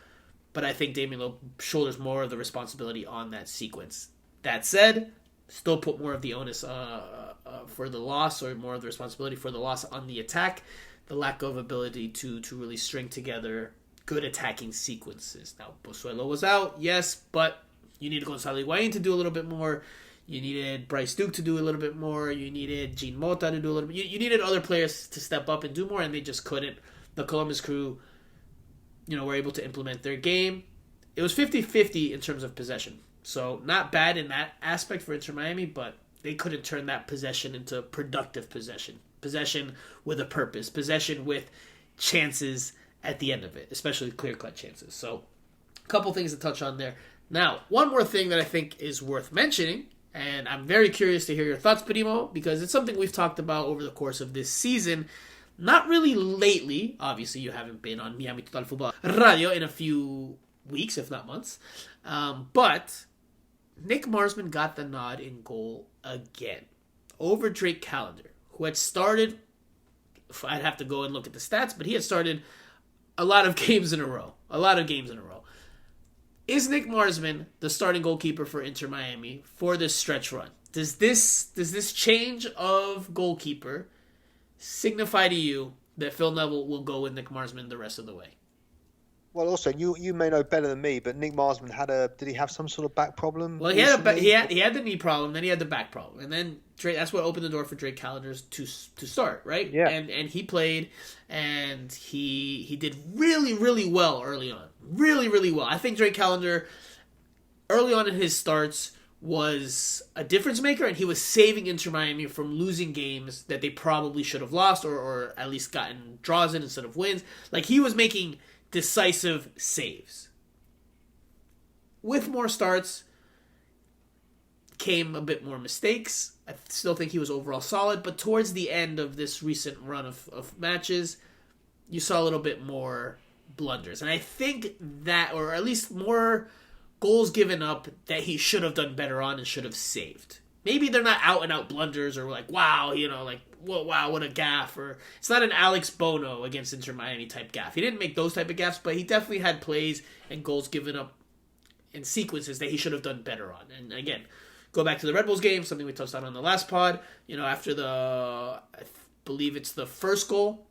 But I think Damian Lowe shoulders more of the responsibility on that sequence. That said, still put more of the onus for the loss, or more of the responsibility for the loss on the attack. The lack of ability to really string together good attacking sequences. Now, Pozuelo was out, yes, but you needed Gonzalo Higuain to do a little bit more. You needed Bryce Duke to do a little bit more. You needed Gene Mota to do a little bit. You needed other players to step up and do more, and they just couldn't. The Columbus Crew, were able to implement their game. It was 50-50 in terms of possession. So not bad in that aspect for Inter Miami, but they couldn't turn that possession into productive possession. Possession with a purpose. Possession with chances at the end of it, especially clear-cut chances. So a couple things to touch on there. Now, one more thing that I think is worth mentioning, and I'm very curious to hear your thoughts, Primo, because it's something we've talked about over the course of this season. Not really lately. Obviously, you haven't been on Miami Total Futbol Radio in a few weeks, if not months. But Nick Marsman got the nod in goal again over Drake Callender, who had started, I'd have to go and look at the stats, but he had started a lot of games in a row. Is Nick Marsman the starting goalkeeper for Inter Miami for this stretch run? Does this change of goalkeeper signify to you that Phil Neville will go with Nick Marsman the rest of the way? Well, also you may know better than me, but Nick Marsman did he have some sort of back problem? Well, he had the knee problem, then he had the back problem, and then that's what opened the door for Drake Calendars to start, right? Yeah. And he played, and he did really, really well early on, really, really well. I think Drake Calendar early on in his starts was a difference maker, and he was saving Intermiami from losing games that they probably should have lost, or at least gotten draws in instead of wins. Like, he was making decisive saves. With more starts came a bit more mistakes. I still think he was overall solid, but towards the end of this recent run of matches, you saw a little bit more blunders. And I think that, or at least more goals given up that he should have done better on and should have saved. Maybe they're not out-and-out blunders or like, wow, like, wow, what a gaffe. Or it's not an Alex Bono against Inter Miami type gaffe. He didn't make those type of gaffes, but he definitely had plays and goals given up in sequences that he should have done better on. And again, go back to the Red Bulls game, something we touched on the last pod. After I believe it's the first goal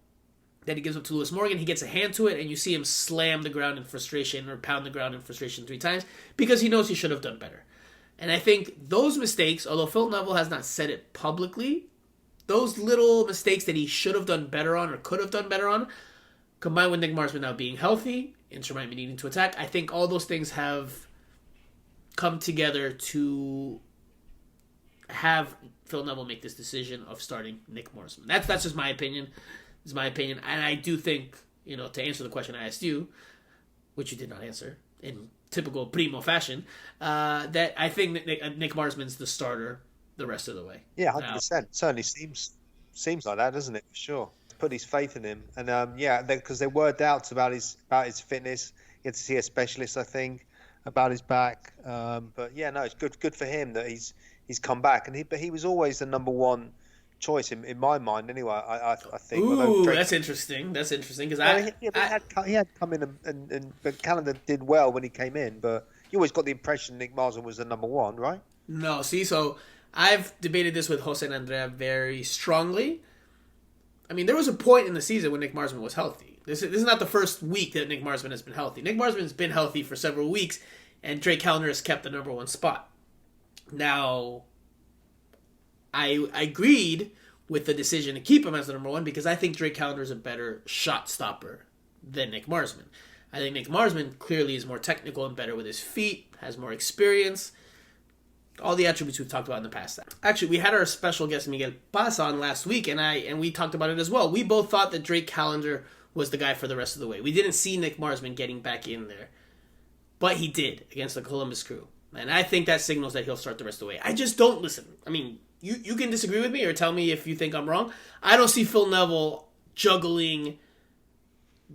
that he gives up to Lewis Morgan, he gets a hand to it, and you see him slam the ground in frustration or pound the ground in frustration 3 times because he knows he should have done better. And I think those mistakes, although Phil Neville has not said it publicly, those little mistakes that he should have done better on or could have done better on, combined with Nick Marsman now being healthy, Inter Miami needing to attack, I think all those things have come together to have Phil Neville make this decision of starting Nick Marsman. That's just my opinion. Is my opinion, and I do think, to answer the question I asked you, which you did not answer in typical Primo fashion, that I think that Nick Marsman's the starter the rest of the way. Yeah, 100%. Certainly seems like that, doesn't it? For sure. Put his faith in him, and because there were doubts about his fitness. He had to see a specialist, I think, about his back. But yeah, no, it's good for him that he's come back, but he was always the number one choice in my mind anyway. I think. Ooh, that's interesting. That's interesting because he had come in but Calendar did well when he came in, but you always got the impression Nick Marsman was the number one, right? No, so I've debated this with Jose and Andrea very strongly. I mean, there was a point in the season when Nick Marsman was healthy. This is not the first week that Nick Marsman has been healthy. Nick Marsman has been healthy for several weeks, and Drake Calendar has kept the number one spot. Now, I agreed with the decision to keep him as the number one because I think Drake Calendar is a better shot stopper than Nick Marsman. I think Nick Marsman clearly is more technical and better with his feet, has more experience, all the attributes we've talked about in the past. Actually, we had our special guest Miguel Paz on last week, and we talked about it as well. We both thought that Drake Calendar was the guy for the rest of the way. We didn't see Nick Marsman getting back in there, but he did against the Columbus Crew. And I think that signals that he'll start the rest of the way. I just don't listen. I mean, you can disagree with me or tell me if you think I'm wrong. I don't see Phil Neville juggling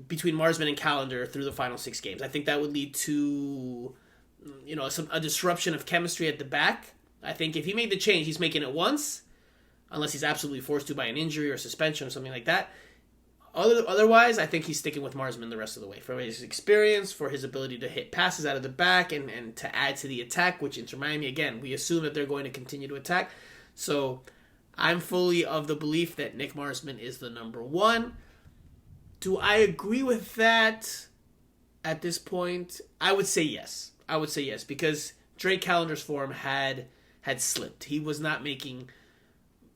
between Marsman and Calendar through the final 6 games. I think that would lead to, a disruption of chemistry at the back. I think if he made the change, he's making it once, unless he's absolutely forced to by an injury or suspension or something like that. Otherwise, I think he's sticking with Marsman the rest of the way. For his experience, for his ability to hit passes out of the back and to add to the attack, which Inter Miami, again, we assume that they're going to continue to attack. So I'm fully of the belief that Nick Marsman is the number one. Do I agree with that at this point? I would say yes. Because Drake Calendar's form had slipped. He was not making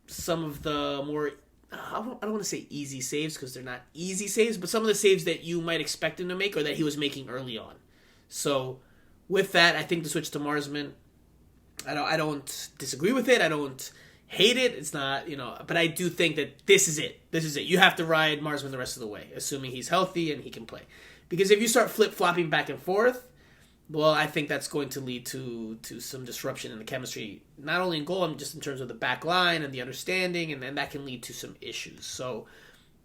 some of the more, I don't want to say easy saves because they're not easy saves, but some of the saves that you might expect him to make or that he was making early on. So with that, I think the switch to Marsman, I don't disagree with it. I don't hate it. It's not, but I do think that this is it. You have to ride Marsman the rest of the way, assuming he's healthy and he can play. Because if you start flip-flopping back and forth, well, I think that's going to lead to some disruption in the chemistry, not only in goal, just in terms of the back line and the understanding, and then that can lead to some issues. So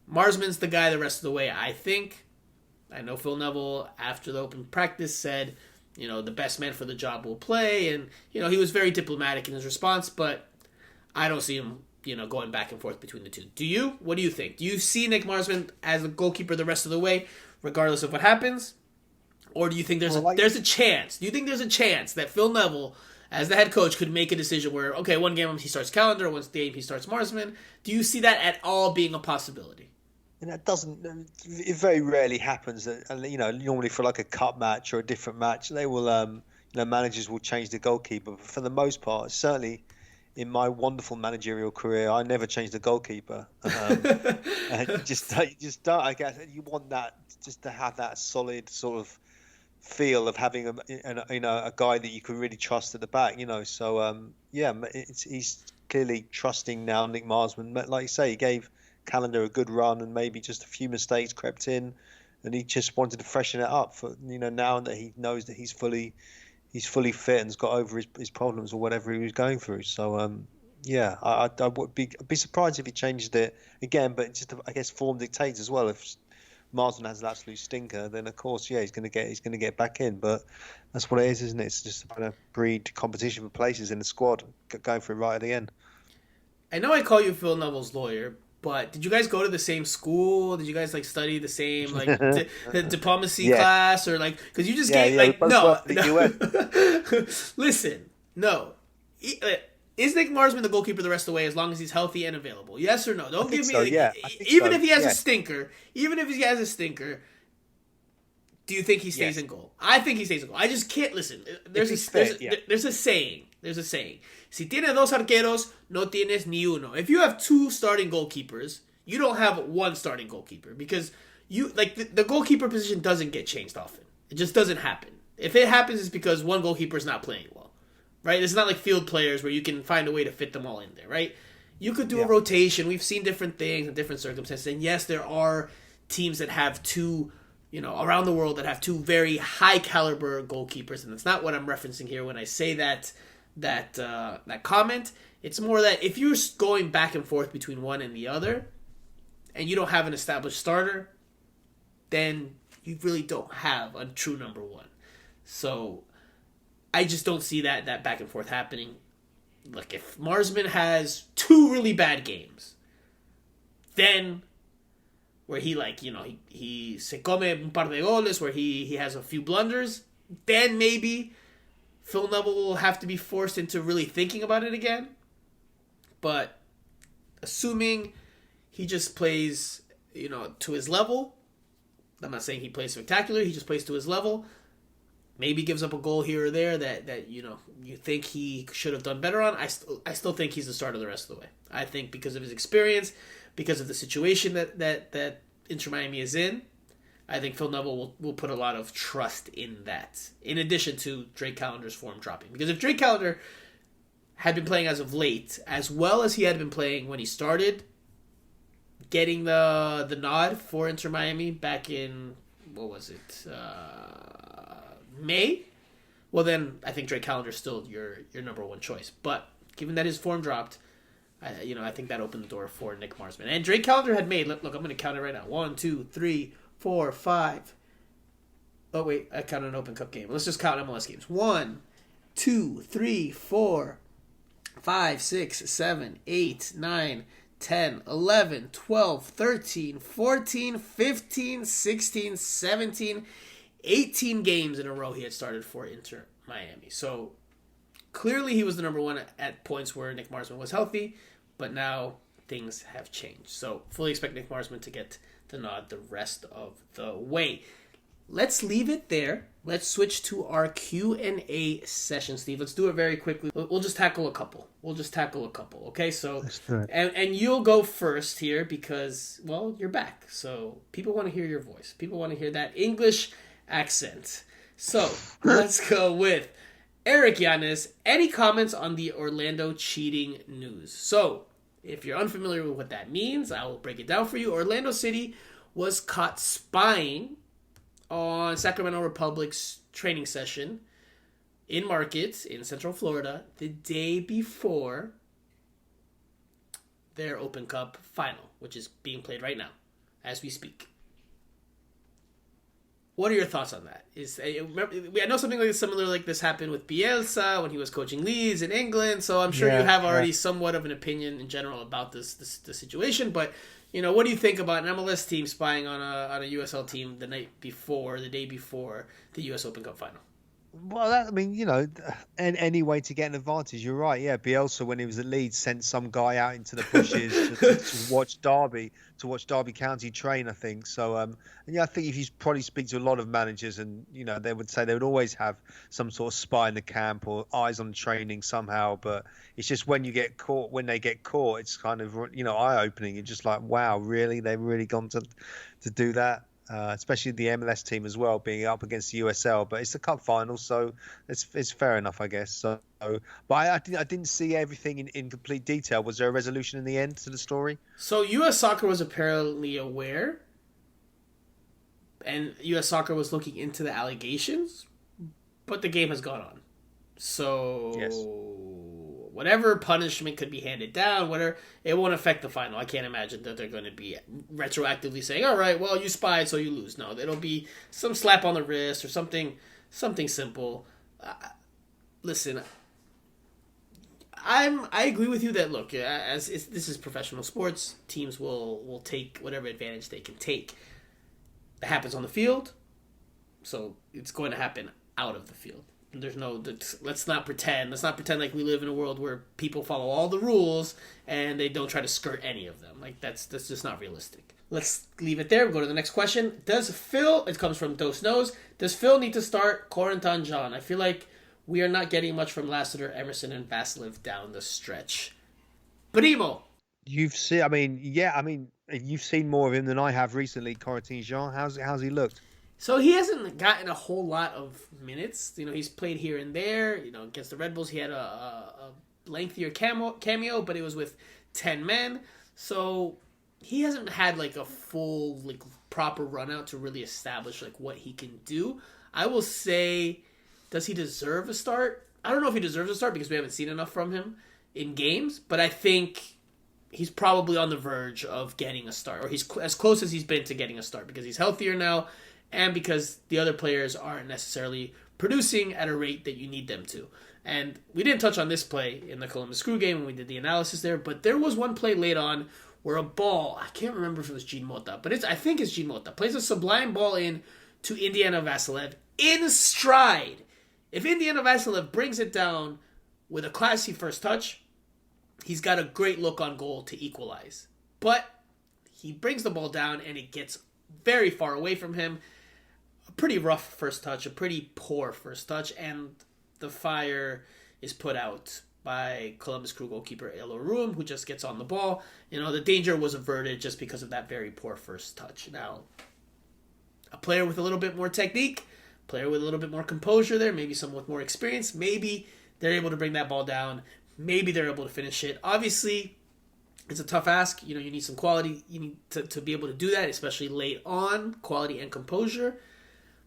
Marsman's the guy the rest of the way, I think. I know Phil Neville, after the open practice, said, the best man for the job will play, and, he was very diplomatic in his response, but I don't see him, going back and forth between the two. Do you? What do you think? Do you see Nick Marsman as a goalkeeper the rest of the way, regardless of what happens? Or do you think there's a chance? Do you think there's a chance that Phil Neville, as the head coach, could make a decision where, okay, one game he starts Calendar, one game he starts Marsman? Do you see that at all being a possibility? And that doesn't. It very rarely happens that, and normally for like a cup match or a different match, they will, managers will change the goalkeeper. But for the most part, certainly in my wonderful managerial career, I never changed the goalkeeper. And you just don't. I guess you want that just to have that solid sort of feel of having a guy that you can really trust at the back. So he's clearly trusting now Nick Marsman. Like you say, he gave Calendar a good run, and maybe just a few mistakes crept in, and he just wanted to freshen it up for now that he knows that he's fully fit and's got over his problems or whatever he was going through. So I would be surprised if he changed it again, but just I guess form dictates as well. If Marsden has an absolute stinker, then of course he's going to get back in. But that's what it is, isn't it? It's just about to breed competition for places in the squad, going for it right at the end. I know I call you Phil Neville's lawyer, but did you guys go to the same school? Did you guys study the same diplomacy class, or because you just gave no. Listen, no. Is Nick Marsman the goalkeeper the rest of the way as long as he's healthy and available? Yes or no? Don't give me even if he has a stinker. Even if he has a stinker, do you think he stays in goal? I think he stays in goal. I just can't listen. There's a saying. There's a saying. Si tienes dos arqueros, no tienes ni uno. If you have two starting goalkeepers, you don't have one starting goalkeeper, because the goalkeeper position doesn't get changed often. It just doesn't happen. If it happens, it's because one goalkeeper is not playing well, right? It's not like field players where you can find a way to fit them all in there, right? You could do a rotation. We've seen different things in different circumstances, and yes, there are teams that have two, around the world that have two very high caliber goalkeepers, and that's not what I'm referencing here when I say that comment. It's more that if you're going back and forth between one and the other, and you don't have an established starter, then you really don't have a true number one. So I just don't see that back and forth happening. Look, if Marsman has two really bad games, then where he he se come un par de goles, where he has a few blunders, then maybe Phil Neville will have to be forced into really thinking about it again. But assuming he just plays, to his level, I'm not saying he plays spectacular, he just plays to his level, maybe gives up a goal here or there that you think he should have done better on, I still think he's the starter the rest of the way. I think because of his experience, because of the situation that Intermiami is in, I think Phil Neville will put a lot of trust in that, in addition to Drake Calendar's form dropping. Because if Drake Calendar had been playing as of late, as well as he had been playing when he started, getting the nod for Intermiami back in, what was it, May? Well, then I think Drake Calendar's still your number one choice. But given that his form dropped, I think that opened the door for Nick Marsman. And Drake Calendar had made, look, I'm going to count it right now, 1, 2, 3, 4, 5. Oh, wait, I counted an Open Cup game. Let's just count MLS games. 1, 2, 3, 4, 5, 6, 7, 8, 9, 10, 11, 12, 13, 14, 15, 16, 17, 18 games in a row he had started for Inter Miami. So clearly he was the number one at points where Nick Marsman was healthy, but now things have changed. So fully expect Nick Marsman to get the nod the rest of the way. Let's leave it there. Let's switch to our Q&A session, Steve. Let's do it very quickly. We'll just tackle a couple. Okay, so and you'll go first here because, well, you're back. So people want to hear your voice. People want to hear that English accent. So let's go with Eric Yanis. Any comments on the Orlando cheating news? So if you're unfamiliar with what that means, I will break it down for you. Orlando City was caught spying on Sacramento Republic's training session in Market in Central Florida the day before their Open Cup final, which is being played right now as we speak. What are your thoughts on that? I know something similar like this happened with Bielsa when he was coaching Leeds in England, so I'm sure you have already somewhat of an opinion in general about this situation, but what do you think about an MLS team spying on a USL team the day before the US Open Cup final? Well, I mean, any way to get an advantage. You're right. Yeah, Bielsa, when he was at Leeds, sent some guy out into the bushes to watch Derby County train. I think so. And yeah, I think if you probably speak to a lot of managers, and they would say they would always have some sort of spy in the camp or eyes on training somehow. But it's just when they get caught, it's kind of eye-opening. You're just like, wow, really? They've really gone to do that. Especially the MLS team as well, being up against the USL, but it's the cup final, so it's fair enough, I guess. So, but I didn't see everything in complete detail. Was there a resolution in the end to the story? So U.S. Soccer was apparently aware, and U.S. Soccer was looking into the allegations, but the game has gone on. So Yes. whatever punishment could be handed down, whatever, it won't affect the final. I can't imagine that they're going to be retroactively saying, all right, well, you spied, so you lose. No, it'll be some slap on the wrist or something simple. Listen, I agree with you that, look, this is professional sports, teams will take whatever advantage they can take. That happens on the field, so it's going to happen out of the field. Let's not pretend like we live in a world where people follow all the rules and they don't try to skirt any of them. Like, that's just not realistic. Let's leave it there. We'll go to the next question. It comes from Dos Knows, does Phil need to start Corentin John? I feel like we are not getting much from Lassiter, Emerson, and Vasilev down the stretch. Primo. You've seen more of him than I have recently, Corentin Jean. How's he looked? So he hasn't gotten a whole lot of minutes. He's played here and there. Against the Red Bulls, he had a lengthier cameo, but it was with 10 men. So he hasn't had like a full, like, proper run out to really establish like what he can do. I will say, does he deserve a start? I don't know if he deserves a start because we haven't seen enough from him in games, but I think he's probably on the verge of getting a start, or he's as close as he's been to getting a start because he's healthier now. And because the other players aren't necessarily producing at a rate that you need them to. And we didn't touch on this play in the Columbus Crew game when we did the analysis there, but there was one play late on where a ball, I can't remember if it was Gene Mota, but I think it's Gene Mota, plays a sublime ball in to Indiana Vasilev in stride. If Indiana Vasilev brings it down with a classy first touch, he's got a great look on goal to equalize. But he brings the ball down and it gets very far away from him. Pretty rough first touch, a pretty poor first touch, and the fire is put out by Columbus Crew goalkeeper Elo Room, who just gets on the ball. The danger was averted just because of that very poor first touch. Now, a player with a little bit more technique, player with a little bit more composure there, maybe some with more experience, maybe they're able to bring that ball down, maybe they're able to finish it. Obviously, it's a tough ask. You need some quality. You need to be able to do that, especially late on, quality and composure.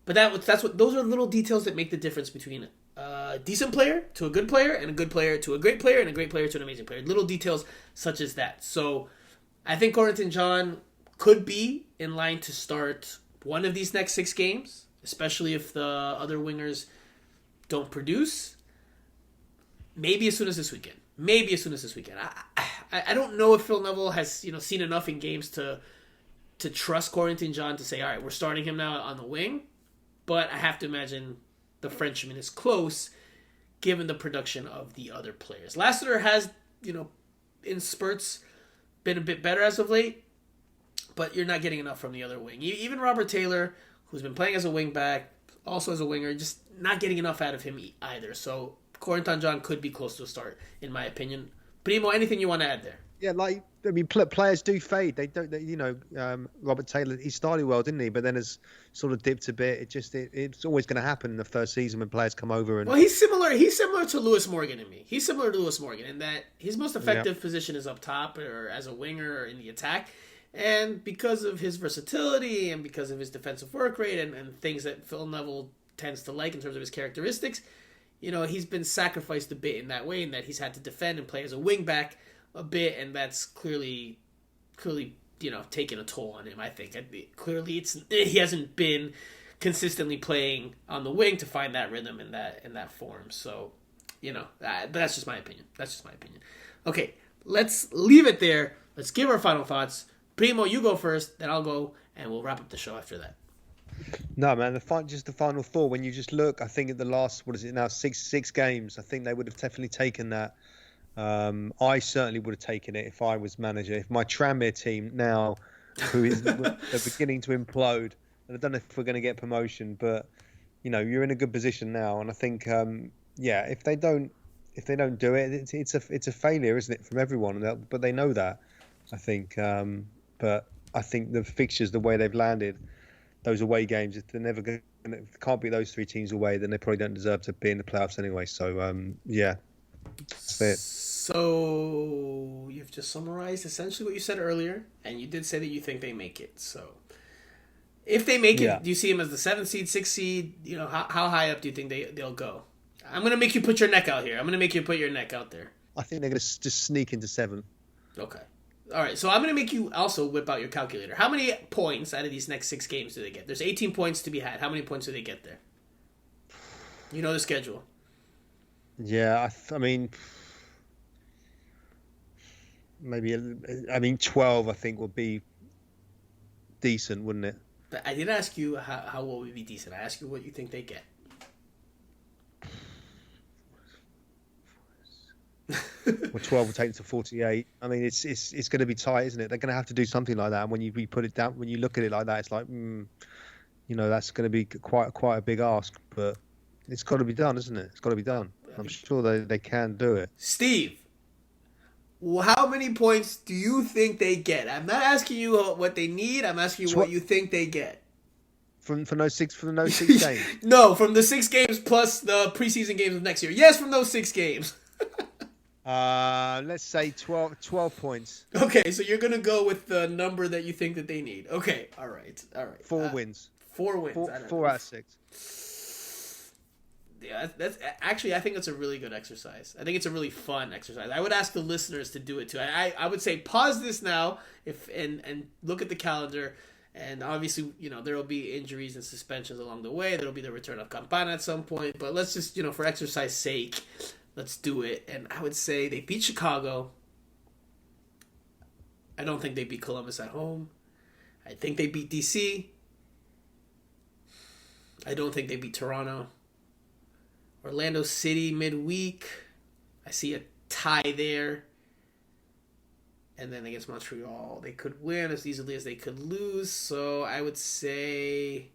But those are little details that make the difference between a decent player to a good player, and a good player to a great player, and a great player to an amazing player. Little details such as that. So I think Corentin John could be in line to start one of these next 6 games, especially if the other wingers don't produce. Maybe as soon as this weekend. I don't know if Phil Neville has seen enough in games to trust Corentin John to say, all right, we're starting him now on the wing. But I have to imagine the Frenchman is close, given the production of the other players. Lassiter has, in spurts, been a bit better as of late, but you're not getting enough from the other wing. Even Robert Taylor, who's been playing as a wing back, also as a winger, just not getting enough out of him either. So Corentin John could be close to a start, in my opinion. Primo, anything you want to add there? Yeah, players do fade. They don't. Robert Taylor, he started well, didn't he? But then has sort of dipped a bit. It's always going to happen in the first season when players come over. And well, he's similar to Lewis Morgan to me. He's similar to Lewis Morgan in that his most effective position is up top or as a winger or in the attack. And because of his versatility and because of his defensive work rate and things that Phil Neville tends to like in terms of his characteristics, he's been sacrificed a bit in that way, in that he's had to defend and play as a wing back a bit, and that's clearly taken a toll on him. I think clearly he hasn't been consistently playing on the wing to find that rhythm in that form. So but that's just my opinion. Okay, let's leave it there. Let's give our final thoughts. Primo, you go first, then I'll go, and we'll wrap up the show after that. No, man. Just the final four. When you just look, I think at the last, what is it now, six games. I think they would have definitely taken that. I certainly would have taken it if I was manager. If my Tranmere team now, who is they're beginning to implode, and I don't know if we're going to get promotion, but you're in a good position now, and I think if they don't do it, it's a failure, isn't it, from everyone? But they know that, I think. But I think the fixtures, the way they've landed, those away games, if they're never going, can't beat those three teams away, then they probably don't deserve to be in the playoffs anyway. So that's it. So you've just summarized essentially what you said earlier, and you did say that you think they make it. So if they make it, do you see them as the 7th seed, 6th seed? How high up do you think they'll go? I'm gonna make you put your neck out here. I'm gonna make you put your neck out there. I think they're gonna just sneak into 7th. Okay. All right, so I'm going to make you also whip out your calculator. How many points out of these next 6 games do they get? There's 18 points to be had. How many points do they get there? You know the schedule. Yeah, I mean, maybe 12. I think would be decent, wouldn't it? But I didn't ask you how what would be decent. I asked you what you think they get. Well, 12 will take them to 48. I mean, it's going to be tight, isn't it? They're going to have to do something like that. And when you put it down, when you look at it like that, it's like, that's going to be quite a big ask. But it's got to be done, isn't it? It's got to be done. I'm sure they can do it. Steve, how many points do you think they get? I'm not asking you what they need. I'm asking you what you think they get. From those six games? No, from the 6 games plus the preseason games of next year. Yes, from those 6 games. Let's say 12 points. Okay, so you're gonna go with the number that you think that they need. Okay, all right. 4 wins. 4 wins. 4 out of 6. Yeah, that's actually, I think that's a really good exercise. I think it's a really fun exercise. I would ask the listeners to do it too. I would say pause this now and look at the calendar. And obviously, there will be injuries and suspensions along the way. There will be the return of Campana at some point. But let's just, for exercise sake, let's do it. And I would say they beat Chicago. I don't think they beat Columbus at home. I think they beat DC. I don't think they beat Toronto. Orlando City midweek. I see a tie there. And then against Montreal, they could win as easily as they could lose. So I would say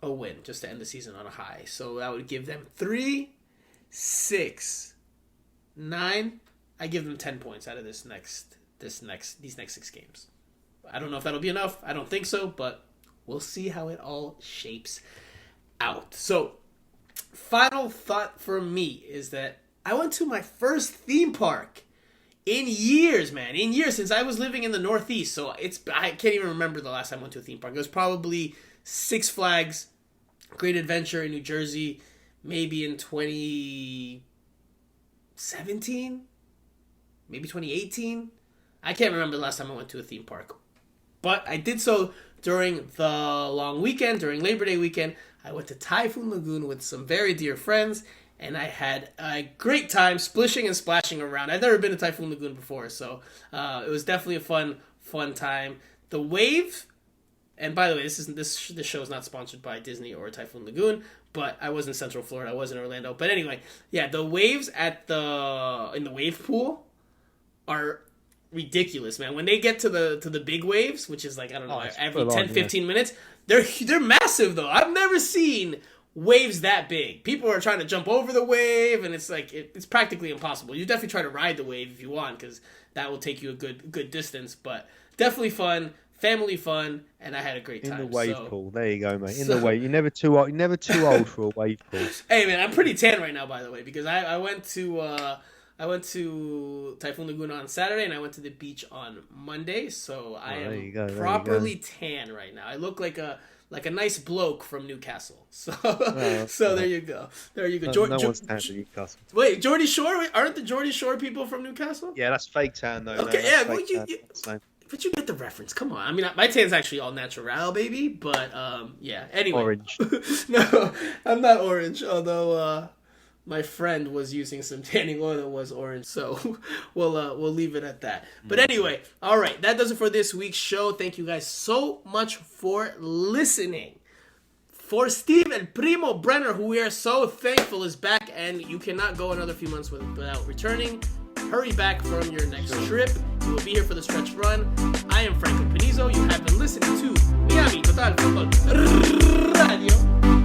a win just to end the season on a high. So that would give them 3, 6, 9. I give them 10 points out of these next 6 games. I don't know if that'll be enough. I don't think so, but we'll see how it all shapes out. So, final thought for me is that I went to my first theme park in years, man. In years, since I was living in the Northeast. So I can't even remember the last time I went to a theme park. It was probably Six Flags Great Adventure in New Jersey, maybe in 2017, maybe 2018. I can't remember the last time I went to a theme park. But I did so during the long weekend, during Labor Day weekend. I went to Typhoon Lagoon with some very dear friends, and I had a great time splishing and splashing around. I've never been to Typhoon Lagoon before, so it was definitely a fun time. The wave, and by the way, this show is not sponsored by Disney or Typhoon Lagoon, but I was in Central Florida, I was in Orlando. But anyway, yeah, the waves in the wave pool are ridiculous, man. When they get to the big waves, which is like, I don't know, every 10-15 minutes, they're massive though. I've never seen waves that big. People are trying to jump over the wave, and it's like it's practically impossible. You definitely try to ride the wave if you want, because that will take you a good distance. But definitely fun, family fun, and I had a great time. In the wave pool, there you go, mate. In the wave, you're never too old for a wave pool. Hey, man, I'm pretty tan right now, by the way, because I went to Typhoon Lagoon on Saturday, and I went to the beach on Monday, so I am properly tan right now. I look like a nice bloke from Newcastle. So there you go. There you go. No one's tan from Newcastle. Wait, Geordie Shore? Aren't the Geordie Shore people from Newcastle? Yeah, that's fake tan though. Okay, yeah, but you get the reference. Come on. I mean, my tan's actually all natural, baby. But yeah. Anyway, orange. No, I'm not orange. Although my friend was using some tanning oil that was orange, so we'll leave it at that. But anyway, all right, that does it for this week's show. Thank you guys so much for listening. For Steve and Primo Brenner, who we are so thankful is back, and you cannot go another few months without returning. Hurry back from your next trip. You will be here for the stretch run. I am Franco Panizo. You have been listening to Miami Total Futbol Radio.